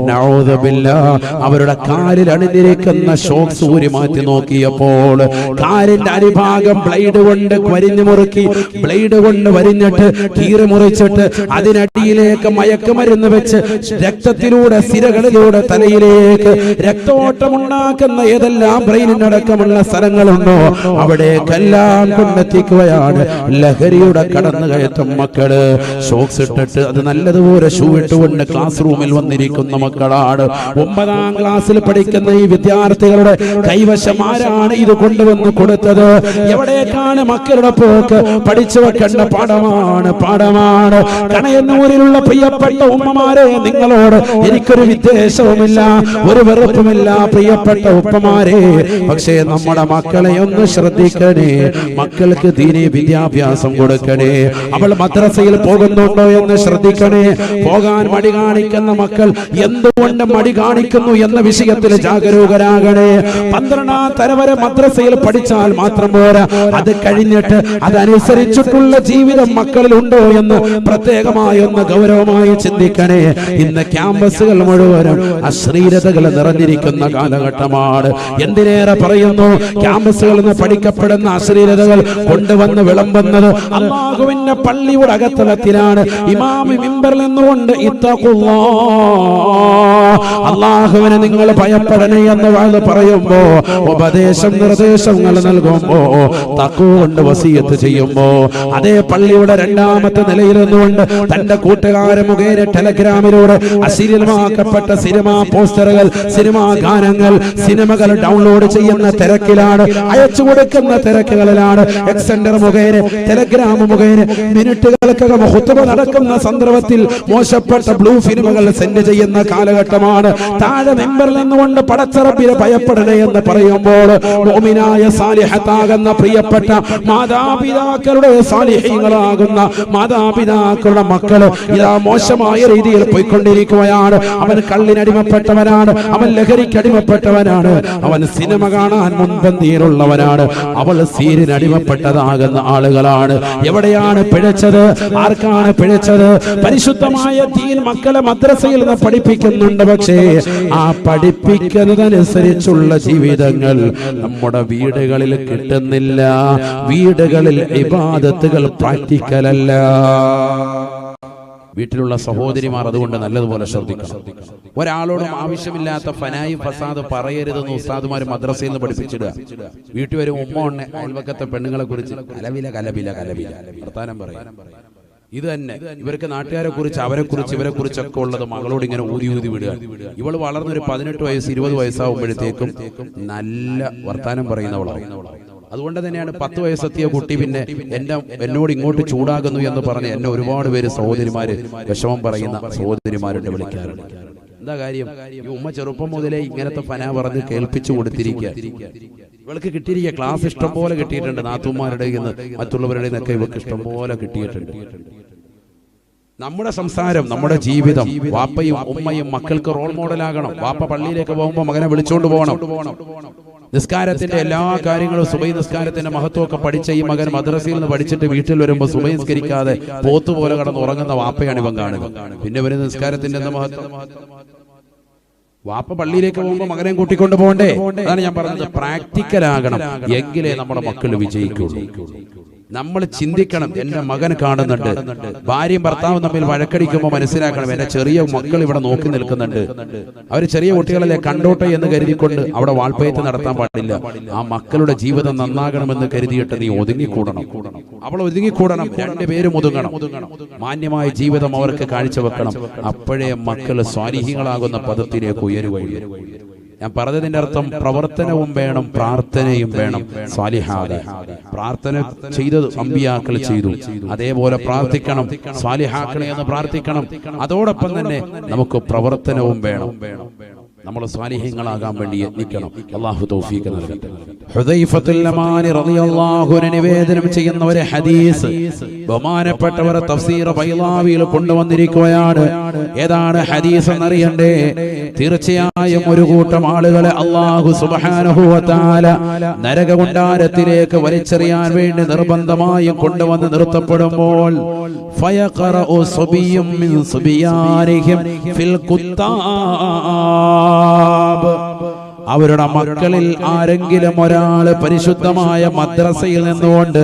നഊദു ബില്ലാഹ് അവരുടെ കാലിൽ അണിഞ്ഞിരിക്കുന്ന ഷോക്സ് ഊരി മാറ്റി നോക്കിയപ്പോൾ കാലിന്റെ അടിഭാഗം ബ്ലേഡ് കൊണ്ട് വരിഞ്ഞു മുറുക്കി, ബ്ലേഡ് കൊണ്ട് വരിഞ്ഞിട്ട് കീറി മുറിച്ചിട്ട് അതിനടിയിലേക്ക് മയക്കുമരുന്ന് വെച്ച് രക്തത്തിലൂടെ, സിരകളിലൂടെ തലയിലേക്ക് രക്തോട്ടമുണ്ടാക്കുന്ന ഏതെല്ലാം ബ്രെയിനിനടക്കമുള്ള സ്ഥലങ്ങളുണ്ടോ അവിടേക്കെല്ലാം കൊണ്ടെത്തിക്കുകയാണ് ലഹരിയുടെ കടന്നുകയറ്റം. മക്കള് ഷോക്സ് ഇട്ടിട്ട് അത് നല്ലതുപോലെ ഷൂ ഇട്ടുകൊണ്ട് ക്ലാസ് റൂമിൽ വന്നിരിക്കുന്ന മക്കളാണ്. 9ാം ക്ലാസ്സിൽ പഠിക്കുന്ന പഠിക്കുന്ന ഈ വിദ്യാർത്ഥികളുടെ കൈവശം ആരാണ് ഇത് കൊണ്ടുവന്ന് കൊടുത്തത്? എവിടേക്കാണ് മക്കളുടെ പോക്ക്? പഠിച്ചു വെക്കേണ്ട പാഠമാണ്. കണയന്നൂരിലുള്ള പ്രിയപ്പെട്ട ഉമ്മമാരെ, നിങ്ങളോട് എനിക്കൊരു വിദ്വേഷവുമില്ല, ഒരു വെറുപ്പുമില്ല പ്രിയപ്പെട്ട ഉപ്പമാരെ. പക്ഷേ നമ്മുടെ മക്കളെ ഒന്ന് ശ്രദ്ധിക്കണേ, മക്കൾക്ക് ദീനീ വിദ്യാഭ്യാസം കൊടുക്കണേ. അവൾ മദ്രസയിൽ പോകുന്നുണ്ടോ എന്ന് ശ്രദ്ധിക്കണേ. പോകാൻ മടി കാണിക്കുന്ന മക്കൾ എന്തുകൊണ്ട് മടി കാണിക്കുന്നു എന്ന വിഷയത്തിൽ ജാഗരൂകരാകണേ. 12ാം തരം വരെ മദ്രസയിൽ പഠിച്ചാൽ മാത്രം പോരാ, അത് കഴിഞ്ഞിട്ട് അതനുസരിച്ചിട്ടുള്ള ജീവിതം മക്കളിൽ ഉണ്ടോ എന്ന് പ്രത്യേകമായി ഒന്ന് ഗൗരവമായി ചിന്തിക്കണേ. ഇന്ന് ക്യാമ്പസുകൾ മുഴുവനും അശ്ലീലതകൾ നിറഞ്ഞിരിക്കുന്ന കാലഘട്ടമാണ്. എന്തിനേറെ പറയുന്നു, ക്യാമ്പസുകളിൽ നിന്ന് പഠിക്കപ്പെടുന്ന അശ്ലീലതകൾ കൊണ്ടുവന്ന് വിളമ്പുന്നത് അല്ലാഹുവിന്റെ പള്ളിയുടെ അകത്തളത്തിലാണ്. ഇമാമി മിമ്പറിൽ നിന്നുകൊണ്ട് അല്ലാഹുവിനെ നിങ്ങൾ ഭയപ്പെടണേ എന്ന് വാഴ്ന്ന് പറയുമ്പോ, ഉപദേശം നിർദ്ദേശങ്ങൾ നൽകുമ്പോ, തഖ്വ കൊണ്ട് വസിയത്ത് ചെയ്യുമ്പോ, അതേ പള്ളിയുടെ 2ാമത്തെ നിലയിൽ നിന്നുകൊണ്ട് തന്റെ കൂട്ടുകാരെ മുഖേന ടെലഗ്രാമിലൂടെ അശ്ലീലമാക്കപ്പെട്ട സിനിമാ പോസ്റ്ററുകൾ, സിനിമാ ഗാനങ്ങൾ, സിനിമകൾ ഡൗൺലോഡ് ചെയ്യുന്ന തിരക്കിലാണ്, അയച്ചു കൊടുക്കുന്ന തിരക്കുകളിലാണ്. എക്സെൻഡർ മുഖേന, ടെലഗ്രാം മുഖേന മിനിറ്റുകൾക്കകം ഖുത്ബ നടക്കുന്ന സന്ദർഭത്തിൽ മോശപ്പെട്ട ബ്ലൂ ഫിലിമുകൾ സെൻഡ് ചെയ്യുന്ന കാലഘട്ടമാണ്. താഴെ മെമ്പറിൽ നിന്നുകൊണ്ട് പടച്ചറബിനെ ഭയപ്പെടണേ എന്ന് പറയുമ്പോൾ, മുഅ്മിനായ സാലിഹത്താകുന്ന പ്രിയപ്പെട്ട മാതാപിതാക്കളുടെ സാലിഹീങ്ങളാകുന്ന മാതാപിതാക്കളുടെ മക്കൾ ഇതാ മോശമായ രീതിയിൽ പോയിക്കൊണ്ടിരിക്കുകയാണ്. അവൻ കള്ളിനടിമപ്പെട്ടവനാണ്, അവൻ ലഹരിക്കടിമപ്പെട്ടവനാണ്, അവൻ സിനിമ കാണാൻ മുൻപന്തിയിലുള്ളവനാണ്, അവൾ സീരിനടിമപ്പെട്ടതാകുന്ന ആളുകളാണ്. എവിടെയാണ് പിഴച്ചത്? ആർക്കാണ് പിഴച്ചത്? പരിശുദ്ധമായ ദീൻ മക്കളെ മദ്രസയിൽ നിന്ന് പഠിപ്പിക്കുന്നുണ്ട്, പക്ഷേ ആ പഠിപ്പിക്കുന്നതനുസരിച്ചുള്ള ജീവിതങ്ങൾ നമ്മുടെ വീടുകളിൽ കിട്ടുന്നില്ല. വീടുകളിൽ ഇബാദത്തുകൾ പ്രാക്ടിക്കലല്ല. വീട്ടിലുള്ള സഹോദരിമാർ അതുകൊണ്ട് നല്ലതുപോലെ ശ്രദ്ധിക്കണം. ഒരാളോടും ആവശ്യമില്ലാത്ത ഫനായും ഫസാദ് പറയരുതെന്ന് ഉസ്താദുമാർ മദ്രസയിൽ നിന്ന് പഠിപ്പിച്ചിടുക. വീട്ടിൽ വരും ഉമ്മ ഉണ്ട് അയൽവക്കത്തെ പെണ്ണുങ്ങളെ കുറിച്ച് കലവില വർത്താനം പറയും. ഇത് തന്നെ ഇവർക്ക് നാട്ടുകാരെ കുറിച്ച്, അവരെ കുറിച്ച്, ഇവരെ കുറിച്ചൊക്കെ ഉള്ളത് മകളോട് ഇങ്ങനെ ഊതി വിടുക. ഇവൾ വളർന്നൊരു 18 വയസ്സ് 20 വയസ്സാവുമ്പോഴത്തേക്കും നല്ല വർത്താനം പറയുന്നവളാണ്. അതുകൊണ്ട് തന്നെയാണ് 10 വയസ്സെത്തിയ കുട്ടി പിന്നെ എന്നോട് ഇങ്ങോട്ട് ചൂടാകുന്നു എന്ന് പറഞ്ഞ് എന്നെ ഒരുപാട് പേര് സഹോദരിമാര് വിഷമം പറയുന്ന സഹോദരിമാരുടെ വിളിക്കാറുണ്ട്. എന്താ കാര്യം? ഈ ഉമ്മ ചെറുപ്പം മുതലേ ഇങ്ങനത്തെ ഫന പറഞ്ഞ് കേൾപ്പിച്ചു കൊടുത്തിരിക്കുക. ഇവൾക്ക് കിട്ടിയിരിക്കുക ക്ലാസ് ഇഷ്ടം പോലെ കിട്ടിയിട്ടുണ്ട്. നാത്തൂമാരുടെ മറ്റുള്ളവരുടെ നിന്നൊക്കെ ഇവർക്ക് ഇഷ്ടം പോലെ കിട്ടിയിട്ടുണ്ട്. നമ്മുടെ സംസാരം, നമ്മുടെ ജീവിതം, വാപ്പയും ഉമ്മയും മക്കൾക്ക് റോൾ മോഡലാകണം. വാപ്പ പള്ളിയിലേക്ക് പോകുമ്പോൾ മകനെ വിളിച്ചോണ്ട് പോകണം. നിസ്കാരത്തിന്റെ എല്ലാ കാര്യങ്ങളും, സുബഹി നിസ്കാരത്തിന്റെ മഹത്വമൊക്കെ പഠിച്ച ഈ മകൻ മദ്രസയിൽ നിന്ന് പഠിച്ചിട്ട് വീട്ടിൽ വരുമ്പോൾ സുബഹി നിസ്കരിക്കാതെ പോത്തുപോലെ കടന്ന് ഉറങ്ങുന്ന വാപ്പയാണ് ഇവൻ കാണുക. പിന്നെ വരുന്ന നിസ്കാരത്തിന്റെ എന്താ മഹത്വം? വാപ്പ പള്ളിയിലേക്ക് പോകുമ്പോൾ മകനെയും കൂട്ടിക്കൊണ്ട് പോകണ്ടേ? അതാണ് ഞാൻ പറഞ്ഞത്, പ്രാക്ടിക്കൽ ആകണം, എങ്കിലേ നമ്മുടെ മക്കൾ വിജയിക്കുള്ളൂ. നമ്മൾ ചിന്തിക്കണം, എന്റെ മകൻ കാണുന്നുണ്ട്, ഭാര്യയും ഭർത്താവും തമ്മിൽ വഴക്കടിക്കുമ്പോൾ മനസ്സിലാക്കണം, എന്റെ ചെറിയ മക്കൾ ഇവിടെ നോക്കി നിൽക്കുന്നുണ്ട്, അവർ ചെറിയ കുട്ടികളെ കണ്ടോട്ടെ എന്ന് കരുതിക്കൊണ്ട് അവിടെ വാൾപ്പയറ്റ് നടത്താൻ പാടില്ല. ആ മക്കളുടെ ജീവിതം നന്നാകണമെന്ന് കരുതിയിട്ട് നീ ഒതുങ്ങിക്കൂടണം, അവൾ ഒതുങ്ങിക്കൂടണം, രണ്ടുപേരും ഒതുങ്ങണം, മാന്യമായ ജീവിതം അവർക്ക് കാഴ്ചവെക്കണം. അപ്പോഴേ മക്കൾ സ്വാലിഹീങ്ങളാകുന്ന പദത്തിലേക്ക് ഉയരുകയുള്ളൂ. ഞാൻ പറഞ്ഞതിന്റെ അർത്ഥം പ്രവർത്തനവും വേണം, പ്രാർത്ഥനയും വേണം. സ്വാലിഹാദ് പ്രാർത്ഥന ചെയ്തത് അമ്പിയാക്കൾ ചെയ്തു, അതേപോലെ പ്രാർത്ഥിക്കണം, സ്വാലിഹാക്കളെ എന്ന് പ്രാർത്ഥിക്കണം. അതോടൊപ്പം തന്നെ നമുക്ക് പ്രവർത്തനവും വേണം. നമ്മൾ സ്വാലിഹീങ്ങളാകാൻ വേണ്ടി യത്നിക്കണം. അല്ലാഹു തൗഫീഖ് നൽകട്ടെ. ഹുദൈഫത്തുൽ യമാനി റളിയല്ലാഹു അൻഹു നിവേദനം ചെയ്യുന്ന ഒരു ഹദീസ് ബഹുമാനപ്പെട്ടവർ തഫ്സീർ ബൈളാവിയിൽ കൊണ്ടുവന്നിരിക്കുകയാണ്. ഏതാണ് ഹദീസ് എന്നറിയണ്ടേ? തീർച്ചയായും ഒരു കൂട്ടം ആളുകളെ അല്ലാഹു സുബ്ഹാനഹു വ തആല നരകകുണ്ടാരത്തിലേക്ക് വലിച്ചെറിയാൻ വേണ്ടി നിർബന്ധമായും കൊണ്ടുവന്ന് നിർത്തപ്പെടുമ്പോൾ ഫയഖറഉ സുബിയ്യും മിൻ സുബിയാനിഹിം ഫിൽ കുത്താബ്, അവരുടെ മക്കളിൽ ആരെങ്കിലും ഒരാള് പരിശുദ്ധമായ മദ്രസയിൽ നിന്നുകൊണ്ട്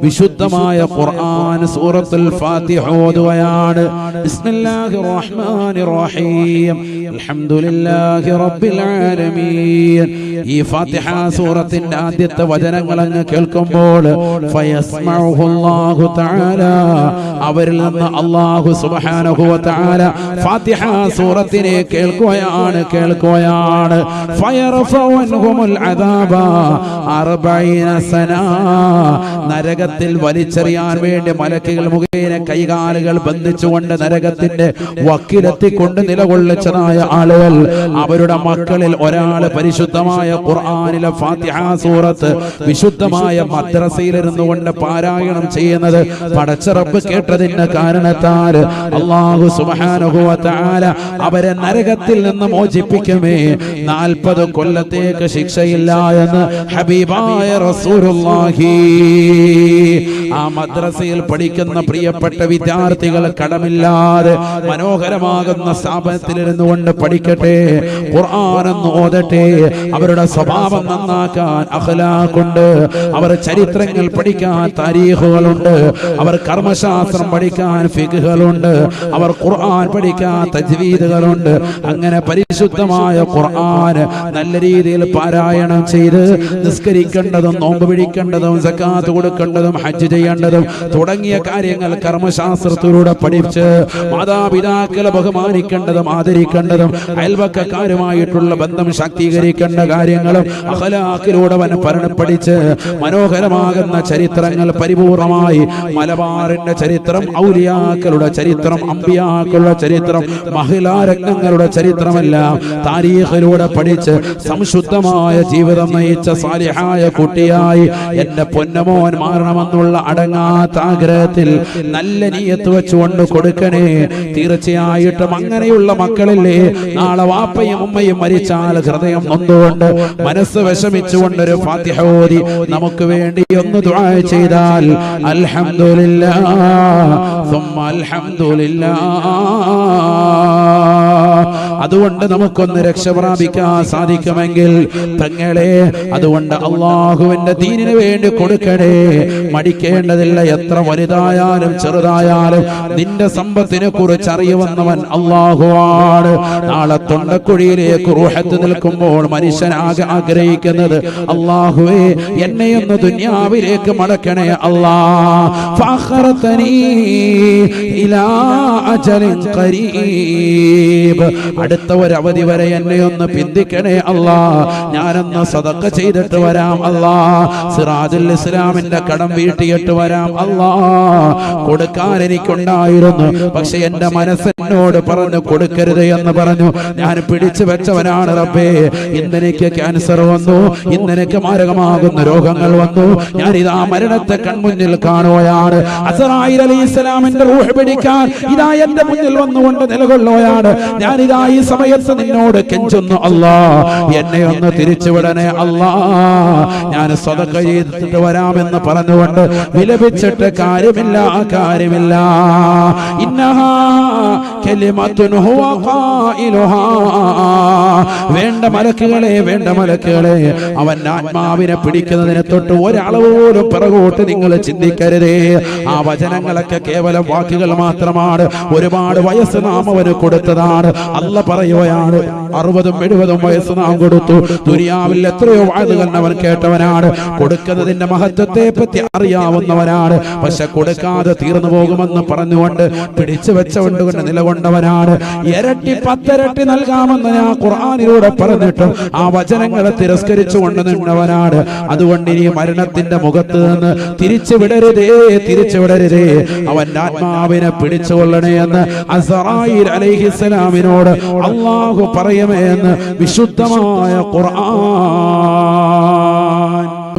വിശുദ്ധമായ ഖുർആൻ സൂറത്തുൽ ഫാത്തിഹ ഓതുകയാണ്. ബിസ്മില്ലാഹിർ റഹ്മാനിർ റഹീം, അൽഹംദുലില്ലാഹി റബ്ബിൽ ആലമീൻ, ഈ ഫാത്തിഹ സൂറത്തിന്റെ ആദ്യത്തെ വചനങ്ങൾ അങ്ങ് കേൾക്കുമ്പോൾ ഫയസ്മഉഹു അല്ലാഹു തആല, അവരിൽ നിന്ന് അല്ലാഹു സുബ്ഹാനഹു വ തആല ഫാത്തിഹ സൂറത്തിനെ കേൾക്കുകയാണ്. ഫയർഫഉ അൻഹുൽ അദാബ 40 സന, നരകത്തിൽ വലിച്ചെറിയാൻ വേണ്ടി മലക്കുകൾ മുഖേന കൈകാലുകൾ ബന്ധിച്ചുകൊണ്ട് നരകത്തിന്റെ വക്കിലെത്തിക്കൊണ്ട് നിലകൊള്ളിച്ചതായ ആളുകൾ, അവരുടെ മക്കളിൽ ഒരാൾ പരിശുദ്ധമായ ഖുർആനിലെ ഫാത്തിഹ സൂറത്ത് വിശുദ്ധമായ മദ്രസയിലിരുന്നു കൊണ്ട് പാരായണം ചെയ്യുന്നത് പടച്ച റബ്ബ് കേട്ടതിന്റെ കാരണത്താൽ അല്ലാഹു സുബ്ഹാനഹു വ തആല അവരെ നരകത്തിൽ നിന്ന് മോചിപ്പിക്കുമേ, 40 കൊല്ലത്തേക്ക് ശിക്ഷയില്ല എന്ന് ഹബീബായ റസൂലുള്ളാഹി. ആ മദ്രസയിൽ പഠിക്കുന്ന പ്രിയപ്പെട്ട വിദ്യാർത്ഥികൾ കടമില്ലാതെ മനോഹരമാകുന്ന സ്ഥാപനത്തിലിരുന്നു കൊണ്ട് പഠിക്കട്ടെ, ഖുർആനെന്ന് ഓതട്ടെ. അവരുടെ സ്വഭാവം നന്നാക്കാൻ അഖ്ലാഖുണ്ട്, അവർ ചരിത്രങ്ങൾ പഠിക്കാൻ താരീഖുകളുണ്ട്, അവർ കർമ്മശാസ്ത്രം പഠിക്കാൻ ഫിഖ്ഹുകളുണ്ട്, അവർ ഖുർആൻ പഠിക്കാൻ തജ്വീദുകളുണ്ട്. അങ്ങനെ പരിശുദ്ധമായ ഖുർആൻ നല്ല രീതിയിൽ പാരായണം ചെയ്ത് നിസ്കരിക്കേണ്ടതും നോമ്പ് പിടിക്കേണ്ടതും സക്കാത്ത് കൊടുക്കേണ്ടതും ഹജ്ജ് ചെയ്യേണ്ടതും തുടങ്ങിയ കാര്യങ്ങൾ കർമ്മശാസ്ത്രത്തിലൂടെ പഠിച്ച് മാതാപിതാക്കളെ ബഹുമാനിക്കേണ്ടതും ആദരിക്കേണ്ടതും അയൽവക്കക്കാരുമായിട്ടുള്ള ബന്ധം ശാക്തീകരിക്കേണ്ട കാര്യങ്ങളും അഖ്ലാഖിലൂടെ പഠിച്ച് മനോഹരമാകുന്ന ചരിത്രങ്ങൾ പരിപൂർണമായി മലബാറിന്റെ ചരിത്രം, ഔലിയാക്കളുടെ ചരിത്രം, അമ്പിയാക്കളുടെ ചരിത്രം, മഹിളാരത്നങ്ങളുടെ ചരിത്രമെല്ലാം താരീഖിലൂടെ പഠിച്ച് സംശുദ്ധമായ ജീവിതം നയിച്ച സാലിഹായ കുട്ടിയായി എന്റെ പൊന്നമോൻ മാറണമെന്നുള്ള അടങ്ങാത്ത ആഗ്രഹത്തിൽ നല്ല നിയ്യത്ത് വെച്ചുകൊണ്ട് കൊടുക്കണേ. തീർച്ചയായിട്ടും അങ്ങനെയുള്ള മക്കളില്ലേ, നാളെ വാപ്പയും ഉമ്മയും മരിച്ചാൽ ഹൃദയം നൊന്തുകൊണ്ട് മനസ്സ് വിഷമിച്ചുകൊണ്ടൊരു ഫാത്തിഹ ഓതി നമുക്ക് വേണ്ടി ഒന്ന് ദുആ ചെയ്താൽ അൽഹംദുലില്ലാഹ് സുമ്മ അൽഹംദുലില്ലാഹ്, അതുകൊണ്ട് നമുക്കൊന്ന് രക്ഷ പ്രാപിക്കാൻ സാധിക്കുമെങ്കിൽ തങ്ങളെ, അതുകൊണ്ട് അള്ളാഹുവിന്റെ ദീനിന് വേണ്ടി കൊടുക്കണേ. മടിക്കേണ്ടതില്ല, എത്ര വലുതായാലും ചെറുതായാലും നിന്റെ സമ്പത്തിനെ കുറിച്ച് അറിയുവന്നവൻ അള്ളാഹുവാണ്. നാളെ തൊണ്ടക്കുഴിയിലേക്ക് റൂഹത്ത് നിൽക്കുമ്പോൾ മനുഷ്യനാകെ ആഗ്രഹിക്കുന്നത് അള്ളാഹുവേ എന്നെയൊന്ന് ദുനിയാവിലേക്ക് മടക്കണേ അല്ലാഹ്, ഫഅഖറതനീ ഇലാ അജലിൻ ഖരീബ്, അടുത്ത ഒരു അവധി വരെ എന്നെയൊന്ന് പിന്തിക്കണേ അല്ലാഹ്, ഞാനൊന്ന് സദഖ ചെയ്തിട്ട് വരാം അല്ലാഹ്, സിറാജുൽ ഇസ്ലാമിന്റെ കടം വീട്ടിയിട്ട് വരാം അല്ലാഹ്. കൊടുക്കാൻ എനിക്കുണ്ടായിരുന്നു, പക്ഷെ എന്റെ മനസ്സെന്നോട് പറഞ്ഞു കൊടുക്കരുത് എന്ന് പറഞ്ഞു. ഞാൻ പിടിച്ചു വെച്ചവനാണ് റബ്ബേ. ഇന്നെനിക്ക് ക്യാൻസർ വന്നു, ഇന്നെനിക്ക് മാരകമാകുന്ന രോഗങ്ങൾ വന്നു, ഞാൻ ഇതാ മരണത്തെ കൺമുന്നിൽ കാണുകയാണ്. അസ്റായീൽ അലൈഹിസ്സലാമിന്റെ റൂഹ് പിടിക്കാൻ ഇതാ എന്റെ മുന്നിൽ വന്നുകൊണ്ട് നിലകൊള്ളുകയാണ്. ഞാൻ ഇതാ ഈ സമയത്ത് നിന്നോട് കെഞ്ചുന്നു അല്ലാഹ്, എന്നെ ഒന്ന് തിരിച്ചുവിടണേ അല്ലാഹ്, ഞാൻ സദഖ ചെയ്തിട്ട് വരാമെന്ന് പറഞ്ഞുകൊണ്ട് വിലപിച്ചിട്ട് കാര്യമില്ല. ഇന്നഹാ കലിമത്തുൻ ഹുവ ഖായിലുഹാ, വേണ്ട മലക്കുകളെ, അവൻ ആത്മാവിനെ പിടിക്കുന്നതിനെ തൊട്ട് ഒരളവ് പോലും പിറകോട്ട് നിങ്ങൾ ചിന്തിക്കരുതേ. ആ വചനങ്ങളൊക്കെ കേവലം വാക്കുകൾ മാത്രമാണ്. ഒരുപാട് വയസ്സ് നാം അവന് കൊടുത്തതാണ്. അല്ല പറയുകയാണ്, 60-70 വയസ്സ് നാം കൊടുത്തു. ദുനിയാവിൽ എത്രയോ വാതുകൾ അവൻ കേട്ടവനാണ്, കൊടുക്കുന്നതിന്റെ മഹത്വത്തെ പറ്റി അറിയാവുന്നവനാണ്. പക്ഷെ കൊടുക്കാതെ തീർന്നു പോകുമെന്ന് പറഞ്ഞുകൊണ്ട് പിടിച്ചു വെച്ചുകൊണ്ട് നിലകൊണ്ടവനാണ്. ഇരട്ടി 10 ഇരട്ടി നൽകാമെന്ന് ഞാൻ ഖുർആനിലൂടെ പറഞ്ഞിട്ടും ആ വചനങ്ങളെ തിരസ്കരിച്ചുകൊണ്ട് നിന്നവനാണ്. അതുകൊണ്ട് ഇനി മരണത്തിന്റെ മുഖത്ത് നിന്ന് തിരിച്ചു വിടരുതേ, അവന്റെ ആത്മാവിനെ പിടിച്ചുകൊള്ളണേ എന്ന് അസ്റായീൽ അലൈഹിസ്സലാമിനോട് അല്ലാഹു പറയുമേ എന്ന് വിശുദ്ധമായ ഖുർആൻ.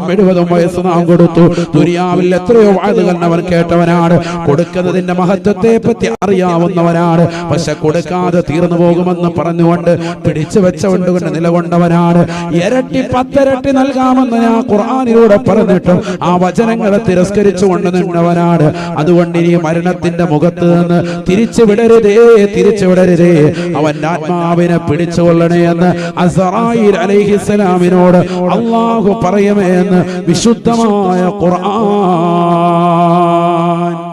70 വയസ്സ് നാം കൊടുത്തു. ദുനിയാവിൽ എത്രയോ വാതുകൾ അവൻ കേട്ടവനാണ്, കൊടുക്കുന്നതിന്റെ മഹത്വത്തെ പറ്റി അറിയാവുന്നവനാണ്. പക്ഷെ കൊടുക്കാതെ തീർന്നു പോകുമെന്ന് പറഞ്ഞുകൊണ്ട് പിടിച്ചു വെച്ചുകൊണ്ട് നിലകൊണ്ടവനാണ്. ഇരട്ടി 10 ഇരട്ടി നൽകാമെന്ന് ഞാൻ ഖുർആനിലൂടെ പറഞ്ഞിട്ടും ആ വചനങ്ങളെ തിരസ്കരിച്ചുകൊണ്ട് നിന്നവനാണ്. അതുകൊണ്ട് ഇനി മരണത്തിന്റെ മുഖത്ത് നിന്ന് തിരിച്ചു വിടരുതേ, അവന്റെ ആത്മാവിനെ പിടിച്ചുകൊള്ളണേ എന്ന് അസ്റായീൽ അലൈഹിസ്സലാമിനോട് അല്ലാഹു പറയുമേ എന്ന് വിശുദ്ധമായ ഖുർആൻ.